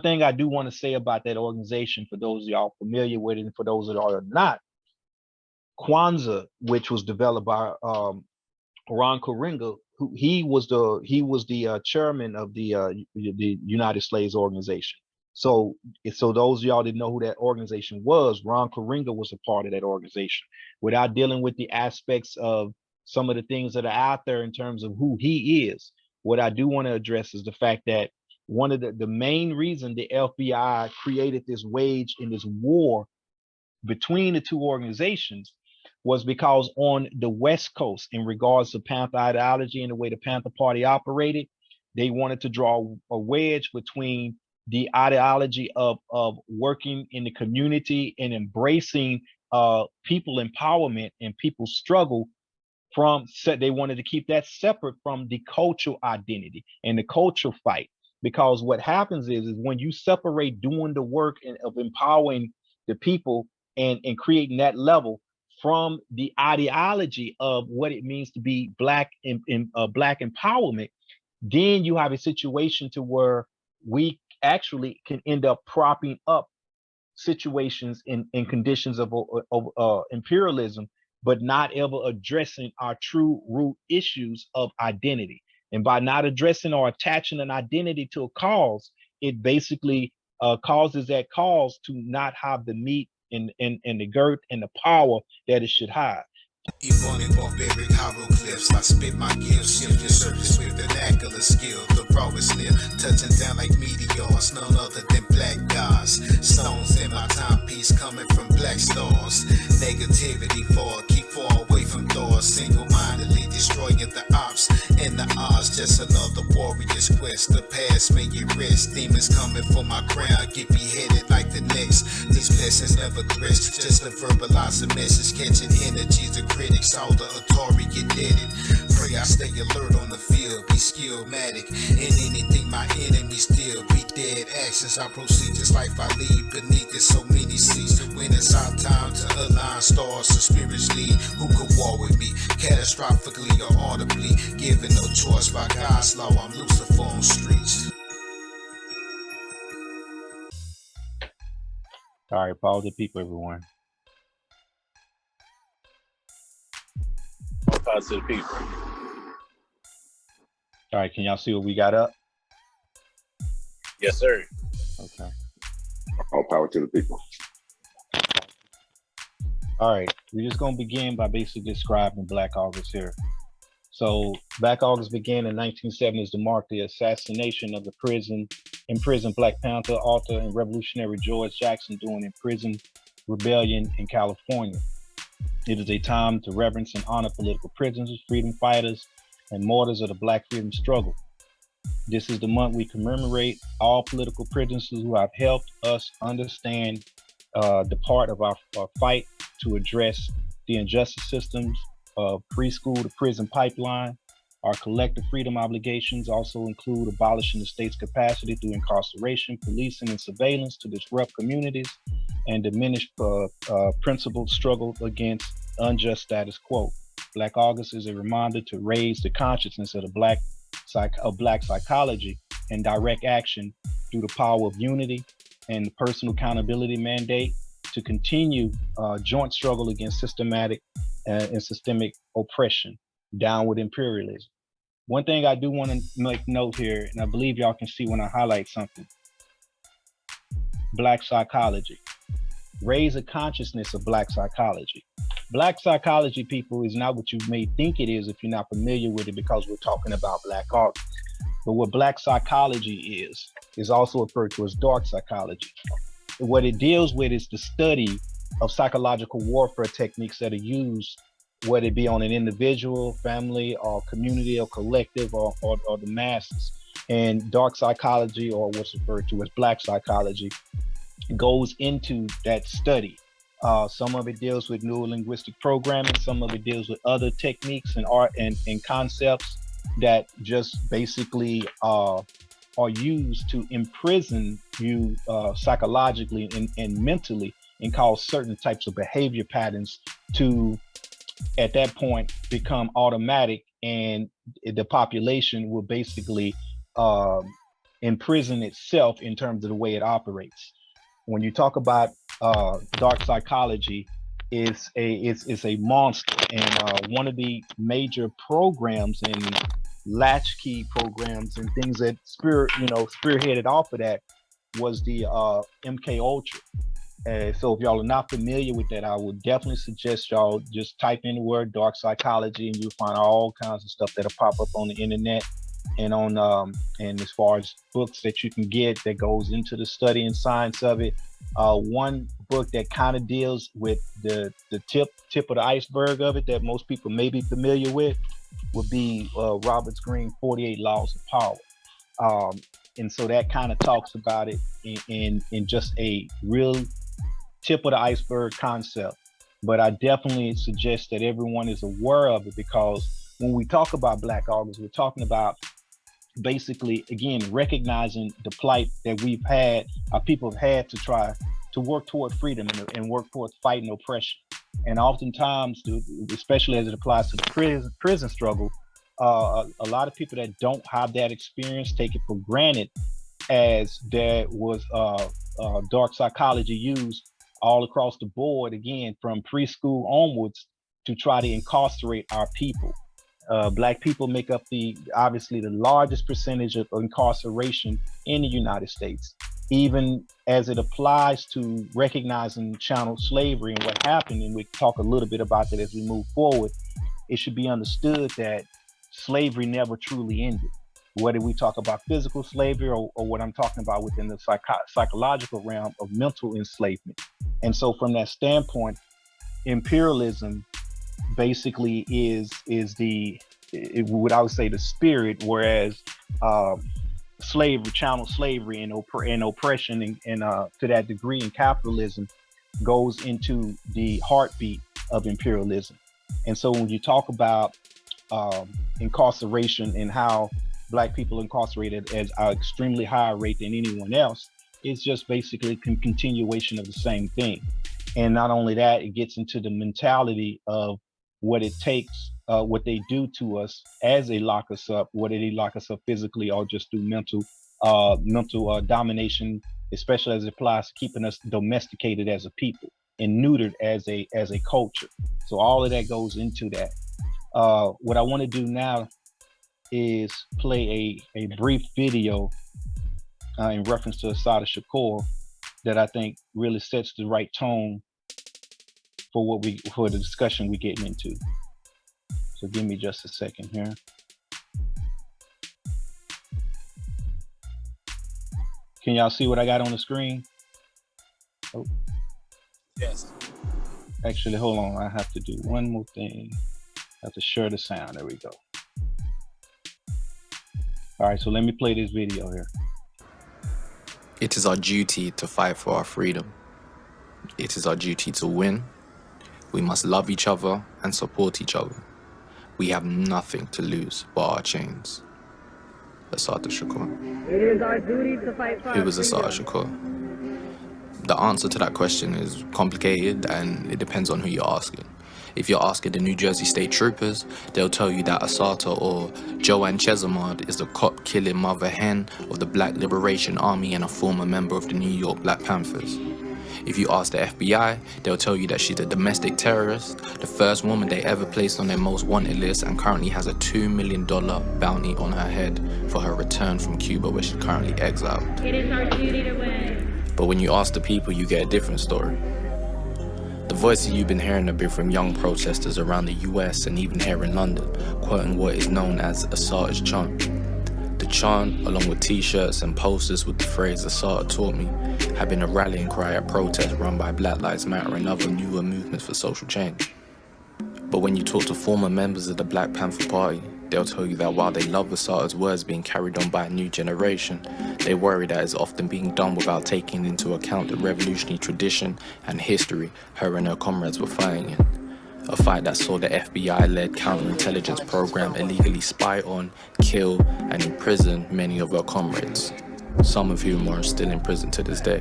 thing I do want to say about that organization, for those of y'all familiar with it, and for those that are not, Kwanzaa, which was developed by Ron Karenga, who he was the chairman of the United Slaves Organization. So those of y'all didn't know who that organization was, Ron Karenga was a part of that organization. Without dealing with the aspects of some of the things that are out there in terms of who he is, what I do want to address is the fact that one of the main reason the FBI created this wage in this war between the two organizations was because on the West Coast, in regards to Panther ideology and the way the Panther Party operated, they wanted to draw a wedge between the ideology of working in the community and embracing people empowerment and people's struggle from they wanted to keep that separate from the cultural identity and the cultural fight. Because what happens is when you separate doing the work of empowering the people and creating that level from the ideology of what it means to be black in black empowerment, then you have a situation to where we actually can end up propping up situations in conditions of imperialism, but not ever addressing our true root issues of identity. And by not addressing or attaching an identity to a cause, it basically causes that cause to not have the meat and the girth and the power that it should have. Ebonic barbaric hieroglyphs, I spit my gifts, shift your surface with vernacular skill. The raw is near, touching down like meteors, none other than black gods. Stones in my timepiece coming from black stars. Negativity for keep far away from doors. Single-mindedly destroying the ops and the odds. Just another warrior's quest. The past may get rest. Demons coming for my crown, get beheaded like the next. These blessings never threats, just to verbalize a message, catching energies. The critics, all the Atari get deaded. Pray I stay alert on the field, be skillmatic in anything my enemies deal. Be dead actions, I proceed just like I lead beneath it. So many seasons when it's our time to align stars, so spirits lead. Who could war with me? Catastrophically or audibly, given no choice by God's law. I'm Lucifer on streets. All right, power to the people, everyone. More power to the people. All right, can y'all see what we got up? Yes, sir. Okay. All power to the people. All right, we're just gonna begin by basically describing Black August here. So Black August began in 1970s to mark the assassination of the imprisoned Black Panther author and revolutionary George Jackson during imprisoned rebellion in California. It is a time to reverence and honor political prisoners, freedom fighters, and martyrs of the Black freedom struggle. This is the month we commemorate all political prisoners who have helped us understand the part of our fight to address the injustice systems of preschool to prison pipeline. Our collective freedom obligations also include abolishing the state's capacity through incarceration, policing, and surveillance to disrupt communities and diminish principled struggle against unjust status quo. Black August is a reminder to raise the consciousness of black psychology and direct action through the power of unity and the personal accountability mandate to continue joint struggle against systematic and systemic oppression, downward imperialism. One thing I do want to make note here, and I believe y'all can see when I highlight something, Black psychology. Raise a consciousness of Black psychology. Black psychology, people, is not what you may think it is if you're not familiar with it, because we're talking about Black August. But what Black psychology is also referred to as dark psychology. What it deals with is the study of psychological warfare techniques that are used, whether it be on an individual, family, or community, or collective, or the masses. And dark psychology, or what's referred to as Black psychology, goes into that study. Some of it deals with neurolinguistic programming. Some of it deals with other techniques and art and concepts that just basically are used to imprison you psychologically and mentally, and cause certain types of behavior patterns to, at that point, become automatic, and the population will basically in prison itself in terms of the way it operates. When you talk about dark psychology, it's a monster, and one of the major programs and latchkey programs and things that spearheaded off of that was the MK Ultra. So if y'all are not familiar with that, I would definitely suggest y'all just type in the word dark psychology, and you'll find all kinds of stuff that'll pop up on the internet and on and as far as books that you can get that goes into the study and science of it. One book that kind of deals with the tip of the iceberg of it that most people may be familiar with would be Robert Greene's 48 Laws of Power. And so that kind of talks about it in just a real tip of the iceberg concept. But I definitely suggest that everyone is aware of it, because when we talk about Black August, we're talking about basically, again, recognizing the plight that we've had, our people have had to try to work toward freedom and work toward fighting oppression. And oftentimes, especially as it applies to the prison struggle, a lot of people that don't have that experience take it for granted, as there was dark psychology used all across the board, again, from preschool onwards, to try to incarcerate our people. Black people make up obviously the largest percentage of incarceration in the United States, even as it applies to recognizing chattel slavery and what happened. And we talk a little bit about that as we move forward. It should be understood that slavery never truly ended, whether we talk about physical slavery or what I'm talking about within the psychological realm of mental enslavement. And so from that standpoint, imperialism basically is what I would say the spirit, whereas slavery, chattel slavery and oppression and to that degree in capitalism goes into the heartbeat of imperialism. And so when you talk about incarceration and how Black people incarcerated at an extremely higher rate than anyone else, it's just basically a continuation of the same thing. And not only that, it gets into the mentality of what it takes, what they do to us as they lock us up, whether they lock us up physically or just through mental domination, especially as it applies to keeping us domesticated as a people and neutered as a culture. So all of that goes into that. What I want to do now is play a brief video in reference to Assata Shakur that I think really sets the right tone for the discussion we're getting into. So give me just a second here. Can y'all see what I got on the screen? Oh. Yes. Actually, hold on. I have to do one more thing. I have to share the sound. There we go. All right, so let me play this video here. It is our duty to fight for our freedom. It is our duty to win. We must love each other and support each other. We have nothing to lose but our chains. Assata Shakur. It is our duty to fight for Who was Assata Shakur? The answer to that question is complicated, and it depends on who you're asking. If you're asking the New Jersey State Troopers, they'll tell you that Assata, or Joanne Chesimard, is the cop-killing mother hen of the Black Liberation Army and a former member of the New York Black Panthers. If you ask the FBI, they'll tell you that she's a domestic terrorist, the first woman they ever placed on their most wanted list, and currently has a $2 million bounty on her head for her return from Cuba, where she's currently exiled. It is our duty to win. But when you ask the people, you get a different story. The voices you've been hearing have been from young protesters around the US and even here in London, quoting what is known as Assata's chant. The chant, along with t-shirts and posters with the phrase Assata taught me, have been a rallying cry at protests run by Black Lives Matter and other newer movements for social change. But when you talk to former members of the Black Panther Party, they'll tell you that while they love Assata's words being carried on by a new generation, they worry that it's often being done without taking into account the revolutionary tradition and history her and her comrades were fighting in. A fight that saw the FBI-led counterintelligence program illegally spy on, kill, and imprison many of her comrades, some of whom are still in prison to this day.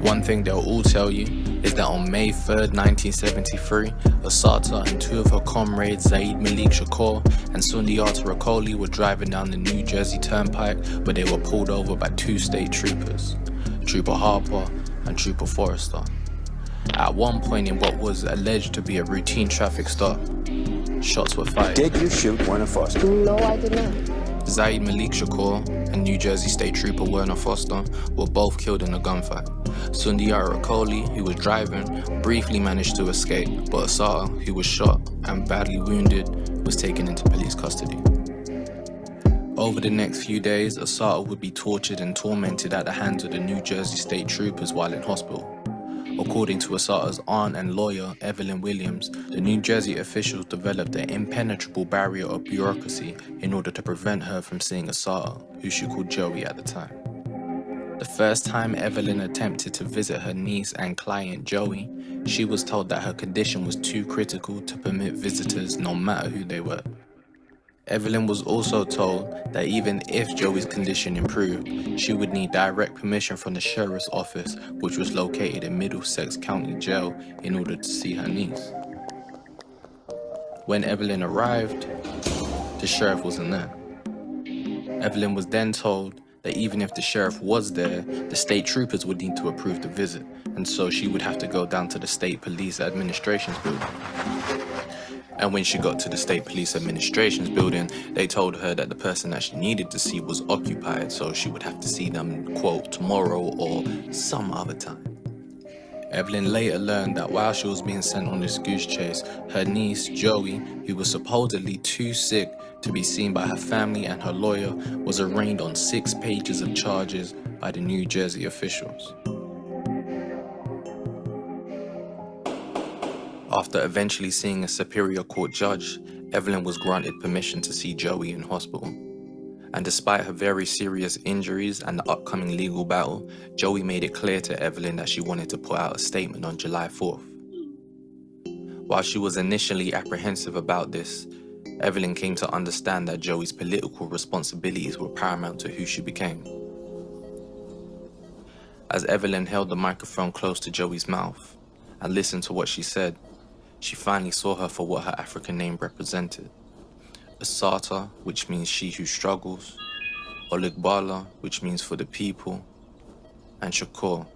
One thing they'll all tell you is that on May 3rd, 1973, Asata and two of her comrades, Zaid Malik Shakur and Sundiata Rakoli, were driving down the New Jersey Turnpike, but they were pulled over by two state troopers, Trooper Harper and Trooper Forrester. At one point in what was alleged to be a routine traffic stop, shots were fired. Did you shoot Werner Foster? No, I did not. Zaid Malik Shakur and New Jersey State Trooper Werner Foster were both killed in a gunfight. Sundiata Rakoli, who was driving, briefly managed to escape, but Asata, who was shot and badly wounded, was taken into police custody. Over the next few days, Asata would be tortured and tormented at the hands of the New Jersey State Troopers while in hospital. According to Asata's aunt and lawyer, Evelyn Williams, the New Jersey officials developed an impenetrable barrier of bureaucracy in order to prevent her from seeing Asata, who she called Joey at the time. The first time Evelyn attempted to visit her niece and client Joey, she was told that her condition was too critical to permit visitors no matter who they were. Evelyn was also told that even if Joey's condition improved, she would need direct permission from the sheriff's office, which was located in Middlesex County Jail, in order to see her niece. When Evelyn arrived, the sheriff wasn't there. Evelyn was then told that even if the sheriff was there, the state troopers would need to approve the visit, and so she would have to go down to the state police administration's building. And when she got to the State Police Administration's building, they told her that the person that she needed to see was occupied, so she would have to see them, quote, tomorrow or some other time. Evelyn later learned that while she was being sent on this goose chase, her niece, Joey, who was supposedly too sick to be seen by her family and her lawyer, was arraigned on 6 pages of charges by the New Jersey officials. After eventually seeing a Superior Court judge, Evelyn was granted permission to see Joey in hospital. And despite her very serious injuries and the upcoming legal battle, Joey made it clear to Evelyn that she wanted to put out a statement on July 4th. While she was initially apprehensive about this, Evelyn came to understand that Joey's political responsibilities were paramount to who she became. As Evelyn held the microphone close to Joey's mouth and listened to what she said, she finally saw her for what her African name represented. Asata, which means she who struggles, Oligbala, which means for the people, and Shakur,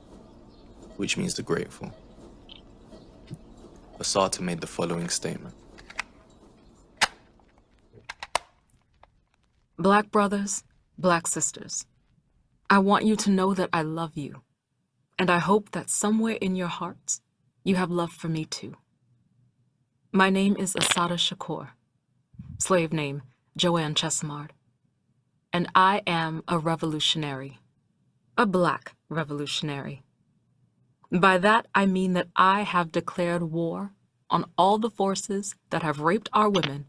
which means the grateful. Asata made the following statement. Black brothers, black sisters, I want you to know that I love you, and I hope that somewhere in your hearts, you have love for me too. My name is Asata Shakur, slave name Joanne Chesimard, and I am a revolutionary, a black revolutionary. By that, I mean that I have declared war on all the forces that have raped our women,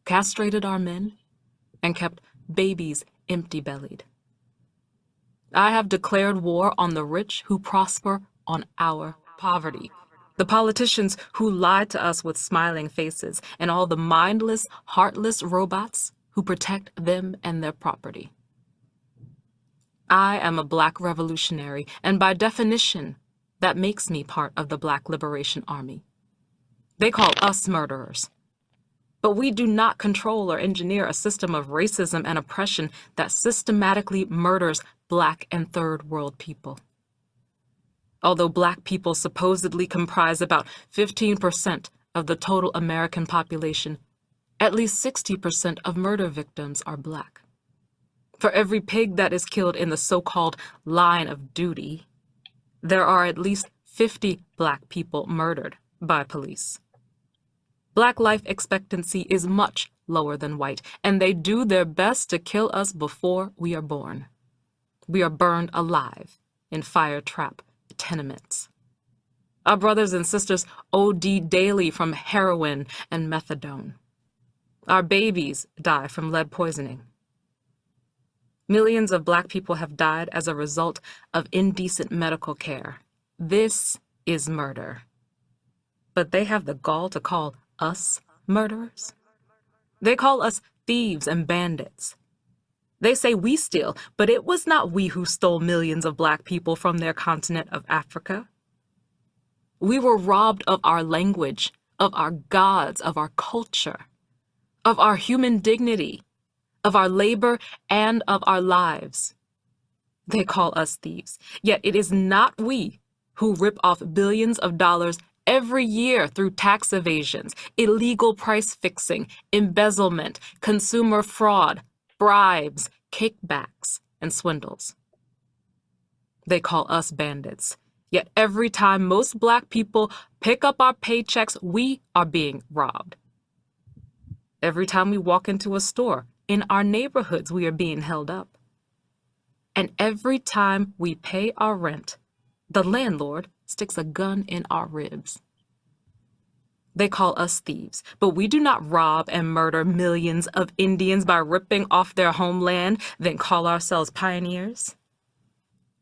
castrated our men, and kept babies empty-bellied. I have declared war on the rich who prosper on our poverty, the politicians who lie to us with smiling faces, and all the mindless, heartless robots who protect them and their property. I am a black revolutionary, and by definition, that makes me part of the Black Liberation Army. They call us murderers. But we do not control or engineer a system of racism and oppression that systematically murders Black and Third World people. Although Black people supposedly comprise about 15% of the total American population, at least 60% of murder victims are Black. For every pig that is killed in the so-called line of duty, there are at least 50 Black people murdered by police. Black life expectancy is much lower than white, and they do their best to kill us before we are born. We are burned alive in fire trap tenements. Our brothers and sisters OD daily from heroin and methadone. Our babies die from lead poisoning. Millions of Black people have died as a result of indecent medical care. This is murder. But they have the gall to call us murderers. They call us thieves and bandits. They say we steal, but it was not we who stole millions of Black people from their continent of Africa. We were robbed of our language, of our gods, of our culture, of our human dignity, of our labor, and of our lives. They call us thieves, yet it is not we who rip off billions of dollars every year through tax evasions, illegal price fixing, embezzlement, consumer fraud, bribes, kickbacks, and swindles. They call us bandits, yet every time most Black people pick up our paychecks, we are being robbed. Every time we walk into a store, in our neighborhoods, we are being held up. And every time we pay our rent, the landlord sticks a gun in our ribs. They call us thieves, but we do not rob and murder millions of Indians by ripping off their homeland, then call ourselves pioneers.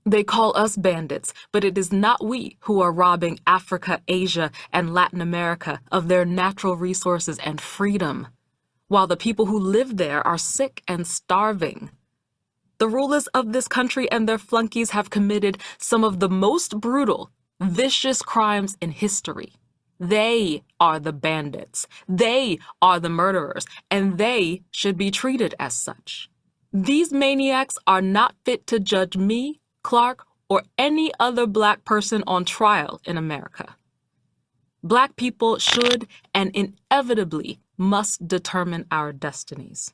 They call us bandits, but it is not we who are robbing Africa, Asia, and Latin America of their natural resources and freedom, while the people who live there are sick and starving. The rulers of this country and their flunkies have committed some of the most brutal, vicious crimes in history. They are the bandits. They are the murderers, and they should be treated as such. These maniacs are not fit to judge me, Clark, or any other Black person on trial in America. Black people should and inevitably must determine our destinies.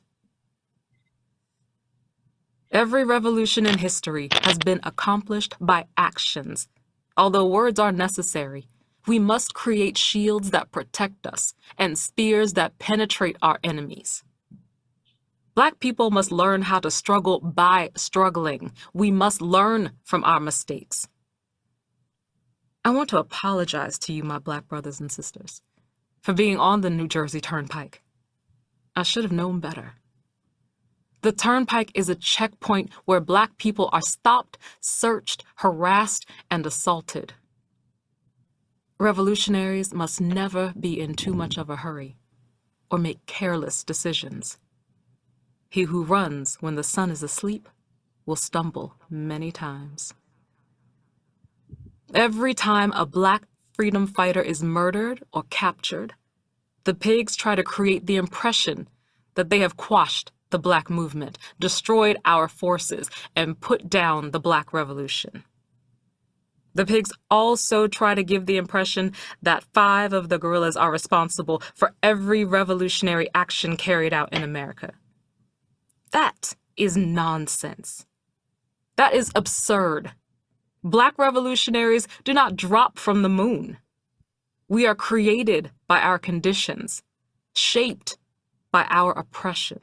Every revolution in history has been accomplished by actions. Although words are necessary, we must create shields that protect us and spears that penetrate our enemies. Black people must learn how to struggle by struggling. We must learn from our mistakes. I want to apologize to you, my Black brothers and sisters, for being on the New Jersey Turnpike. I should have known better. The Turnpike is a checkpoint where Black people are stopped, searched, harassed, and assaulted. Revolutionaries must never be in too much of a hurry or make careless decisions. He who runs when the sun is asleep will stumble many times. Every time a Black freedom fighter is murdered or captured, the pigs try to create the impression that they have quashed the Black movement, destroyed our forces, and put down the Black Revolution. The pigs also try to give the impression that 5 of the guerrillas are responsible for every revolutionary action carried out in America. That is nonsense. That is absurd. Black revolutionaries do not drop from the moon. We are created by our conditions, shaped by our oppression.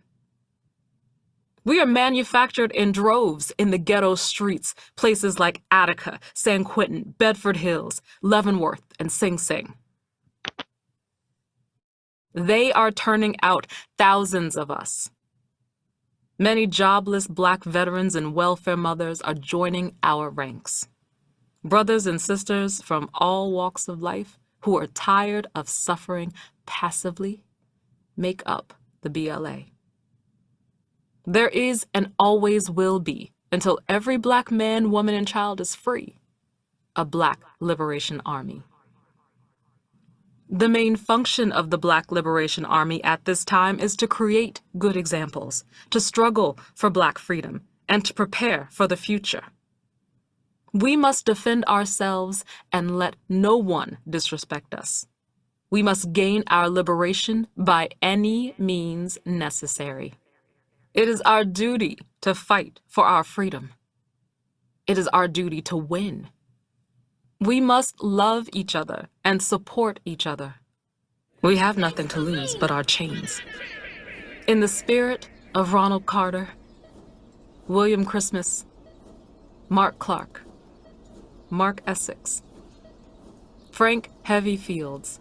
We are manufactured in droves in the ghetto streets, places like Attica, San Quentin, Bedford Hills, Leavenworth, and Sing Sing. They are turning out thousands of us. Many jobless Black veterans and welfare mothers are joining our ranks. Brothers and sisters from all walks of life who are tired of suffering passively make up the BLA. There is and always will be, until every Black man, woman, and child is free, a Black Liberation Army. The main function of the Black Liberation Army at this time is to create good examples, to struggle for Black freedom, and to prepare for the future. We must defend ourselves and let no one disrespect us. We must gain our liberation by any means necessary. It is our duty to fight for our freedom. It is our duty to win. We must love each other and support each other. We have nothing to lose but our chains. In the spirit of Ronald Carter, William Christmas, Mark Clark, Mark Essex, Frank Heavy Fields,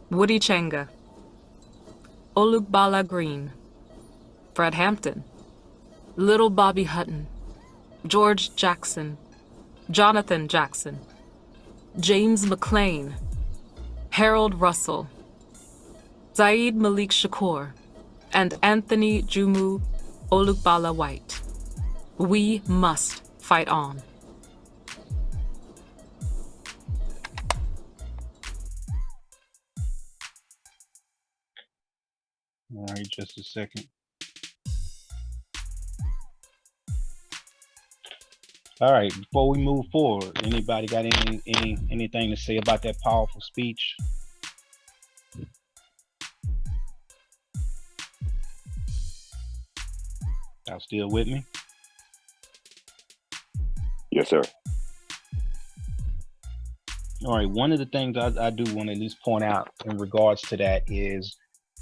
Woody Chenga, Olugbala Green, Fred Hampton, Little Bobby Hutton, George Jackson, Jonathan Jackson, James McLean, Harold Russell, Zaid Malik Shakur, and Anthony Jumu Olugbala White. We must fight on. right, just a second. All right, before we move forward, anybody got anything to say about that powerful speech? Y'all still with me? Yes, sir. All right, one of the things I do want to at least point out in regards to that is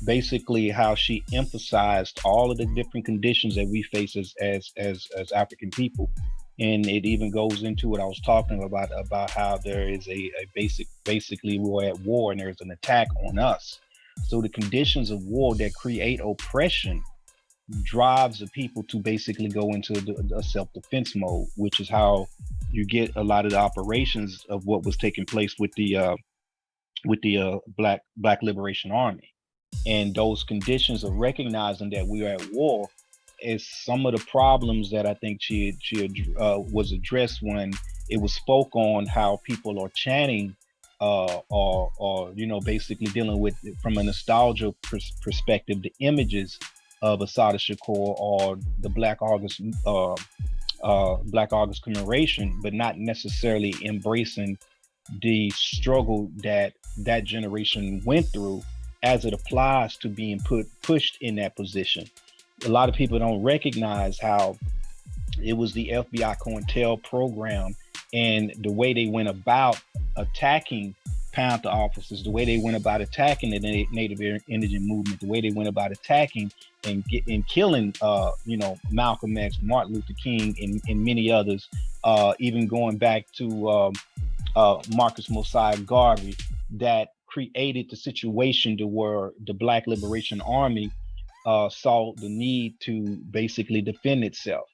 basically how she emphasized all of the different conditions that we face as African people. And it even goes into what I was talking about how there is a basically we're at war and there's an attack on us. So the conditions of war that create oppression drives the people to basically go into a self-defense mode, which is how you get a lot of the operations of what was taking place with the Black Liberation Army. And those conditions of recognizing that we are at war is some of the problems that I think she was addressed when it was spoke on how people are chanting or basically dealing with from a nostalgia perspective the images of Assata Shakur or the Black August commemoration, but not necessarily embracing the struggle that that generation went through as it applies to being pushed in that position. A lot of people don't recognize how it was the FBI COINTEL program and the way they went about attacking Panther officers, the way they went about attacking the Native Indian movement, the way they went about attacking and killing, Malcolm X, Martin Luther King, and many others, even going back to Marcus Mosiah Garvey, that created the situation to where the Black Liberation Army saw the need to basically defend itself,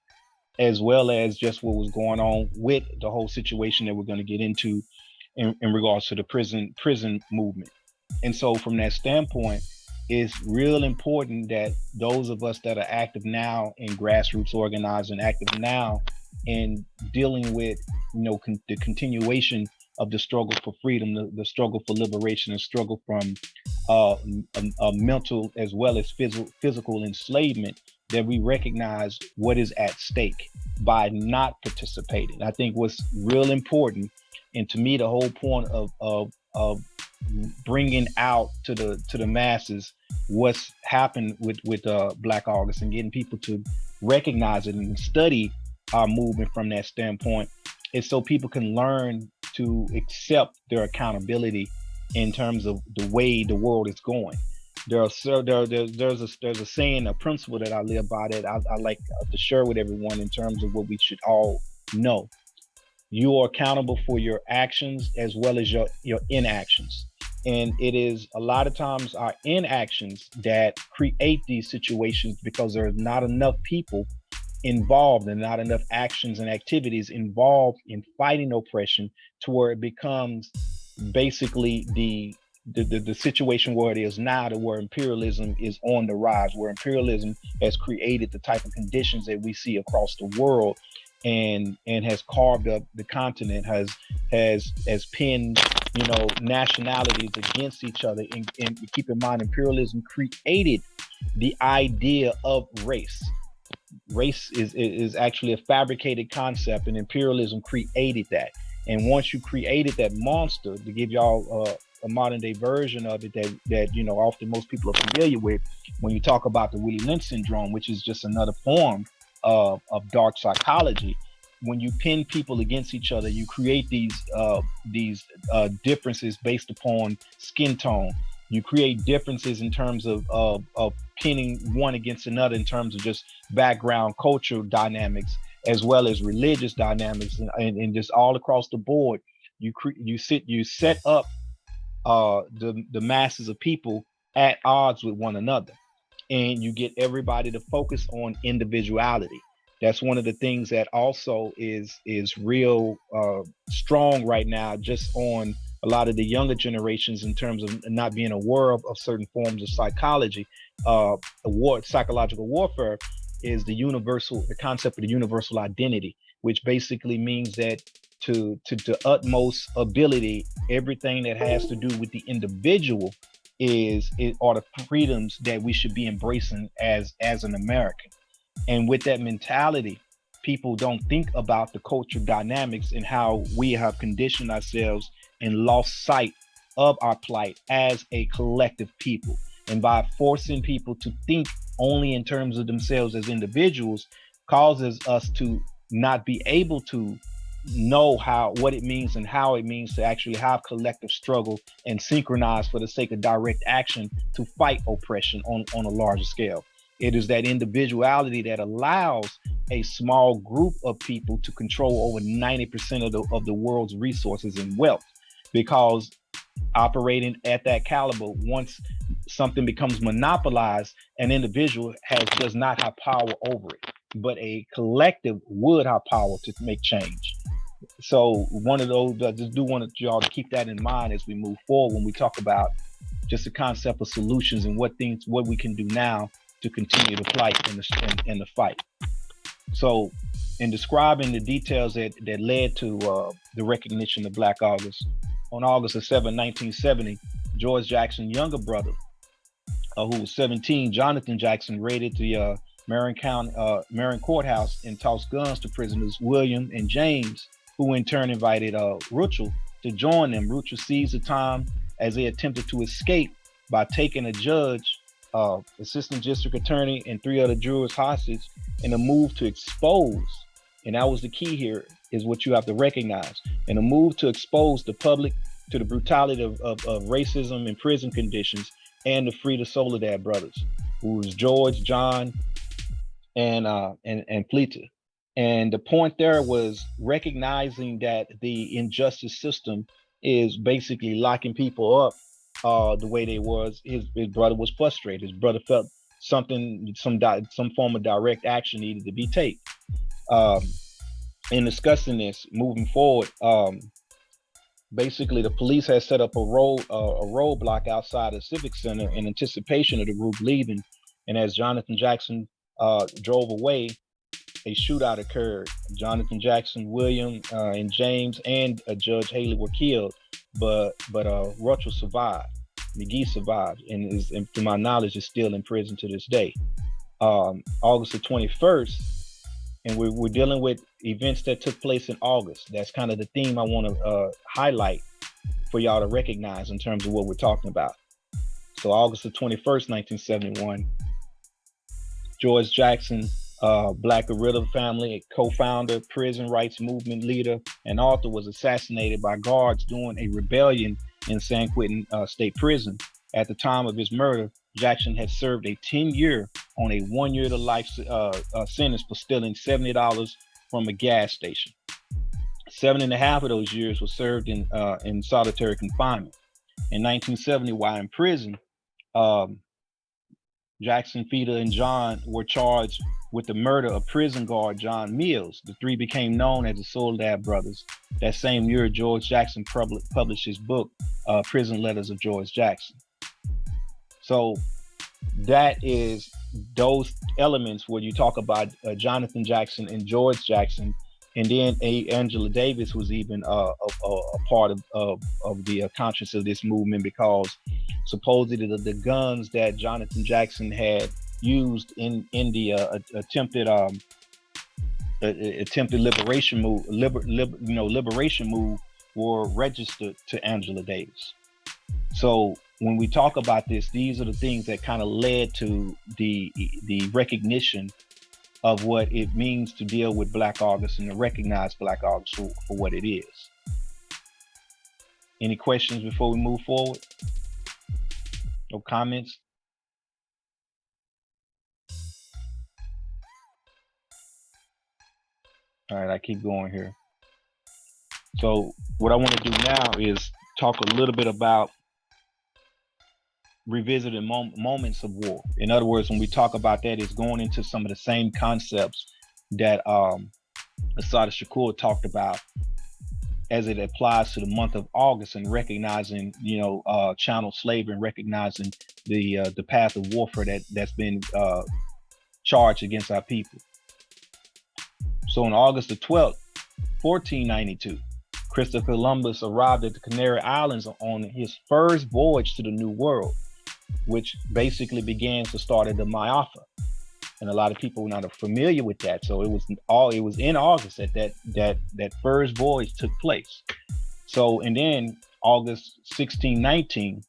as well as just what was going on with the whole situation that we're going to get into in regards to the prison movement. And so from that standpoint, it's real important that those of us that are active now in grassroots organizing, active now in dealing with, the continuation of the struggle for freedom, the struggle for liberation, and struggle from a mental as well as physical enslavement, that we recognize what is at stake by not participating. I think what's real important, and to me, the whole point of bringing out to the masses what's happened with Black August and getting people to recognize it and study our movement from that standpoint is so people can learn to accept their accountability in terms of the way the world is going. There's a saying, a principle that I live by that I like to share with everyone in terms of what we should all know. You are accountable for your actions as well as your inactions. And it is a lot of times our inactions that create these situations because there's not enough people involved and not enough actions and activities involved in fighting oppression to where it becomes basically the situation where it is now, to where imperialism is on the rise, where imperialism has created the type of conditions that we see across the world and has carved up the continent, has pinned nationalities against each other. And keep in mind, imperialism created the idea of race. Race is actually a fabricated concept, and imperialism created that. And once you created that monster, to give y'all a modern day version of it that often most people are familiar with, when you talk about the Willie Lynch syndrome, which is just another form of dark psychology. When you pin people against each other, you create these differences based upon skin tone. You create differences in terms of pinning one against another in terms of just background, cultural dynamics, as well as religious dynamics, and just all across the board. You set up the masses of people at odds with one another, and you get everybody to focus on individuality. That's one of the things that also is real strong right now, just on a lot of the younger generations in terms of not being aware of certain forms of psychology. Psychological warfare is the concept of the universal identity, which basically means that to the utmost ability, everything that has to do with the individual are the freedoms that we should be embracing as an American. And with that mentality, people don't think about the cultural dynamics and how we have conditioned ourselves and lost sight of our plight as a collective people. And by forcing people to think only in terms of themselves as individuals, causes us to not be able to know what it means and how it means to actually have collective struggle and synchronize for the sake of direct action to fight oppression on a larger scale. It is that individuality that allows a small group of people to control over 90% of the world's resources and wealth, because operating at that caliber, once something becomes monopolized, an individual does not have power over it, but a collective would have power to make change. So one of those, I just do want y'all to keep that in mind as we move forward when we talk about just the concept of solutions and what we can do now to continue the fight in the fight. So in describing the details that led to the recognition of Black August, on August 7, 1970, George Jackson's younger brother, who was 17, Jonathan Jackson, raided the Marion Courthouse and tossed guns to prisoners William and James, who in turn invited Ruchel to join them. Ruchel seized the time as they attempted to escape by taking a judge, assistant district attorney, and 3 other jurors hostage in a move to expose, and that was the key here, is what you have to recognize, in a move to expose the public to the brutality of racism and prison conditions, and to free the Soledad brothers, who was George, John, and Pleta. And the point there was recognizing that the injustice system is basically locking people up the way they was. His brother was frustrated. His brother felt some form of direct action needed to be taken. In discussing this, moving forward, basically the police had set up a roadblock outside the Civic Center in anticipation of the group leaving. And as Jonathan Jackson drove away, a shootout occurred. Jonathan Jackson, William, and James, and Judge Haley were killed, but Ruchel survived. McGee survived, and to my knowledge, is still in prison to this day. August the 21st, and we're dealing with events that took place in August. That's kind of the theme I want to highlight for y'all to recognize in terms of what we're talking about. So August the 21st, 1971, George Jackson, Black Guerrilla family, a co-founder, prison rights movement leader, and author, was assassinated by guards during a rebellion in San Quentin State Prison. At the time of his murder, Jackson had served a 10-year on a 1-year to life sentence for stealing $70 from a gas station. 7.5 of those years were served in solitary confinement. In 1970, while in prison, Jackson, Feta, and John were charged with the murder of prison guard John Mills. The 3 became known as the Soledad brothers. That same year, George Jackson published his book, Prison Letters of George Jackson. So that is those elements where you talk about Jonathan Jackson and George Jackson, and then Angela Davis was even a part of the conscience of this movement, because supposedly the guns that Jonathan Jackson had used in the attempted liberation move, liberation move, were registered to Angela Davis. So when we talk about this, these are the things that kind of led to the recognition of what it means to deal with Black August and to recognize Black August for what it is. Any questions before we move forward? No comments? All right, I keep going here. So what I want to do now is talk a little bit about revisiting moments of war. In other words, when we talk about that, it's going into some of the same concepts that Assata Shakur talked about as it applies to the month of August, and recognizing, chattel slavery, and recognizing the path of warfare that's been charged against our people. So on August the 12th, 1492, Christopher Columbus arrived at the Canary Islands on his first voyage to the New World. which basically began to start the Ma'afa. And a lot of people were not familiar with that. So it was in August that first voyage took place. So, and then August 1619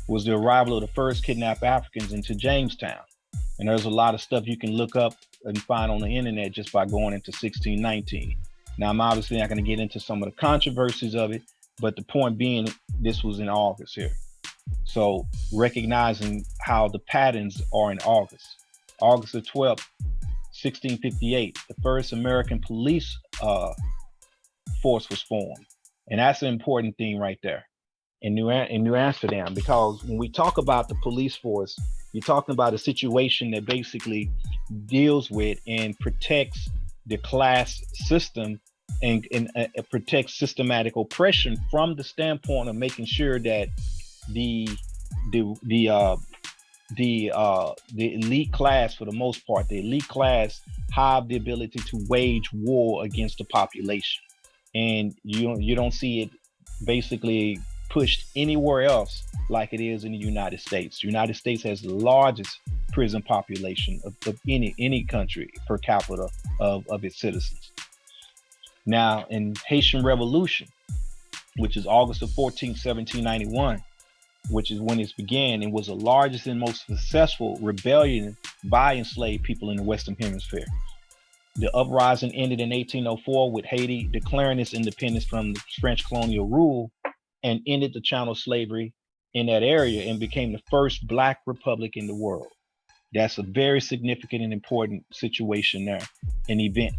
was the arrival of the first kidnapped Africans into Jamestown. And there's a lot of stuff you can look up and find on the internet just by going into 1619. Now, I'm obviously not going to get into some of the controversies of it, but the point being, this was in August here. So recognizing how the patterns are in August. August the 12th, 1658, the first American police force was formed. And that's an important thing right there in New Amsterdam, because when we talk about the police force, you're talking about a situation that basically deals with and protects the class system and protects systematic oppression from the standpoint of making sure that the elite class, for the most part, the elite class have the ability to wage war against the population. And you don't see it basically pushed anywhere else like it is in the United States. The United States has the largest prison population of any country per capita of its citizens. Now, in Haitian Revolution, which is August the 14th, 1791, which is when it began, and was the largest and most successful rebellion by enslaved people in the Western Hemisphere. The uprising ended in 1804 with Haiti declaring its independence from the French colonial rule and ended the chattel slavery in that area and became the first Black republic in the world. That's a very significant and important situation there, an event.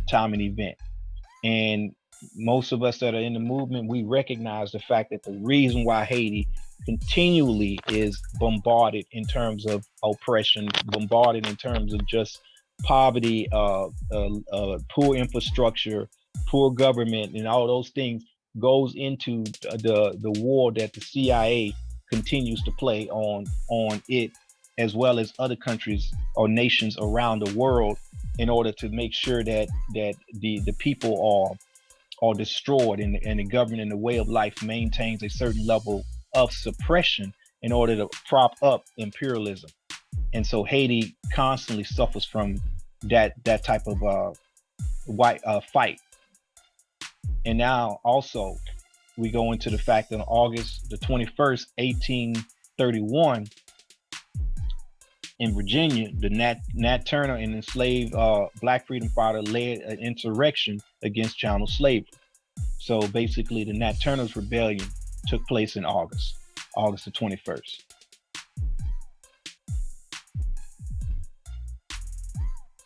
And most of us that are in the movement, we recognize the fact that the reason why Haiti continually is bombarded in terms of oppression, bombarded in terms of just poverty, poor infrastructure, poor government, and all those things goes into the war that the CIA continues to play on it, as well as other countries or nations around the world, in order to make sure that the people are destroyed and the government and the way of life maintains a certain level of suppression in order to prop up imperialism. And so Haiti constantly suffers from that type of fight. And now also we go into the fact that on August the 21st, 1831, in Virginia, the Nat Turner, an enslaved Black freedom fighter, led an insurrection against chattel slavery. So basically, the Nat Turner's rebellion took place in August the 21st.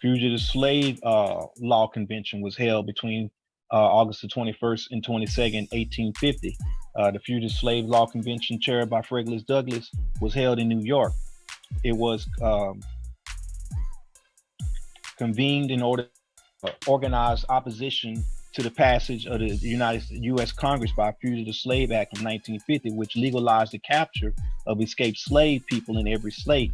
Fugitive Slave Law Convention was held between August the 21st and 22nd, 1850. The Fugitive Slave Law Convention, chaired by Frederick Douglass, was held in New York. It was convened in order to organize opposition to the passage of the U.S. Congress by Fugitive Slave Act of 1950, which legalized the capture of escaped slave people in every state.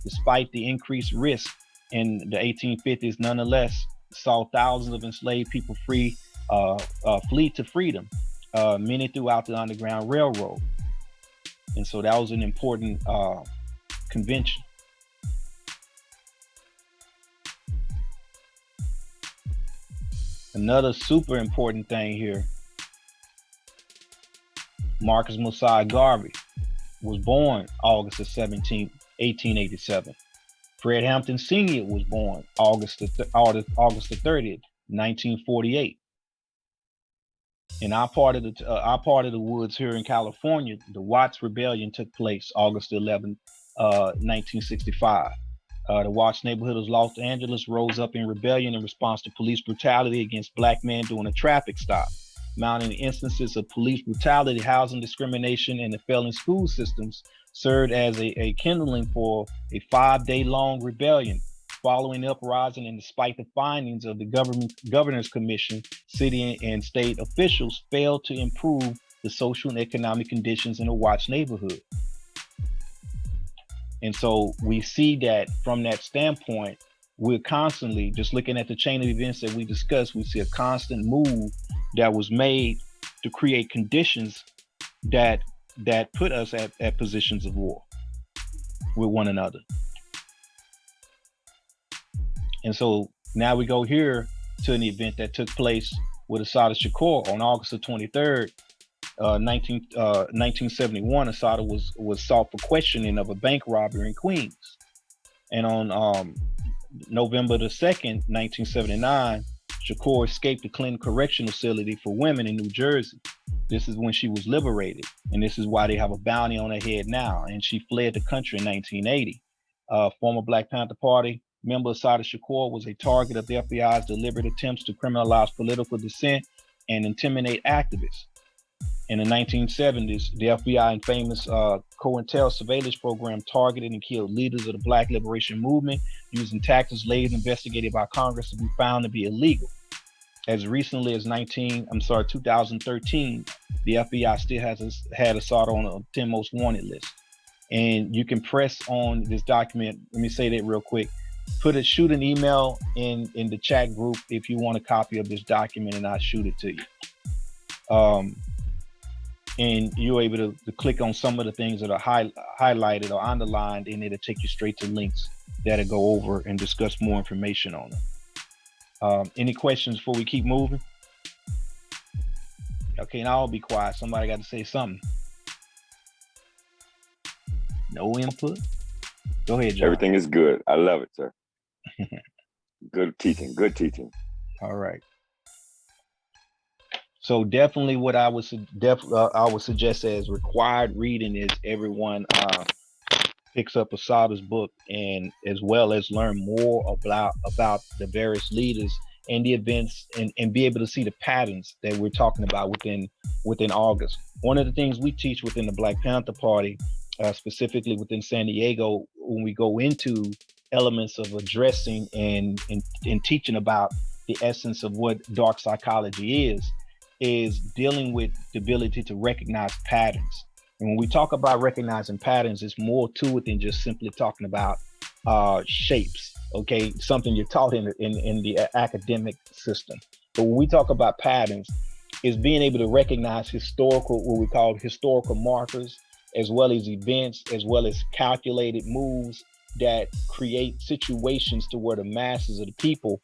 Despite the increased risk in the 1850s, nonetheless saw thousands of enslaved people flee to freedom, many throughout the Underground Railroad. And so that was an important convention. Another super important thing here, Marcus Mosiah Garvey was born August the 17th, 1887. Fred Hampton Sr. was born August the 30th, 1948. In our part of the woods here in California, the Watts Rebellion took place August 11th, 1965. The Watts neighborhood of Los Angeles rose up in rebellion in response to police brutality against Black men during a traffic stop. Mounting instances of police brutality, housing discrimination, and the failing school systems served as a kindling for a 5-day-long rebellion. Following the uprising, and despite the findings of the Governor's Commission, city and state officials failed to improve the social and economic conditions in the Watts neighborhood. And so we see that from that standpoint, we're constantly just looking at the chain of events that we discussed. We see a constant move that was made to create conditions that put us at positions of war. with one another. And so now we go here to an event that took place with Assata Shakur on August the 23rd, 1971. Assata was sought for questioning of a bank robbery in Queens. And on November the 2nd, 1979, Shakur escaped the Clinton Correctional Facility for Women in New Jersey. This is when she was liberated, and this is why they have a bounty on her head now. And she fled the country in 1980. Former Black Panther Party member Assata Shakur was a target of the FBI's deliberate attempts to criminalize political dissent and intimidate activists. In the 1970s, the FBI and famous COINTEL surveillance program targeted and killed leaders of the Black Liberation Movement using tactics later investigated by Congress to be found to be illegal. As recently as 2013, the FBI still had Assata on a 10 most wanted list. And you can press on this document. Let me say that real quick. Shoot an email in the chat group if you want a copy of this document, and I'll shoot it to you. And you're able to click on some of the things that are highlighted or underlined, and it'll take you straight to links that'll go over and discuss more information on them. Any questions before we keep moving? Okay, now I'll be quiet. Somebody got to say something. No input? Go ahead, John. Everything is good. I love it, sir. Good teaching. Good teaching. All right. So definitely what I would suggest as required reading is everyone picks up Assata's book, and as well as learn more about the various leaders and the events, and be able to see the patterns that we're talking about within August. One of the things we teach within the Black Panther Party, specifically within San Diego, when we go into elements of addressing and teaching about the essence of what dark psychology is dealing with the ability to recognize patterns. And when we talk about recognizing patterns, it's more to it than just simply talking about shapes, okay? Something you're taught in the academic system. But when we talk about patterns, is being able to recognize what we call historical markers, as well as events, as well as calculated moves that create situations to where the masses of the people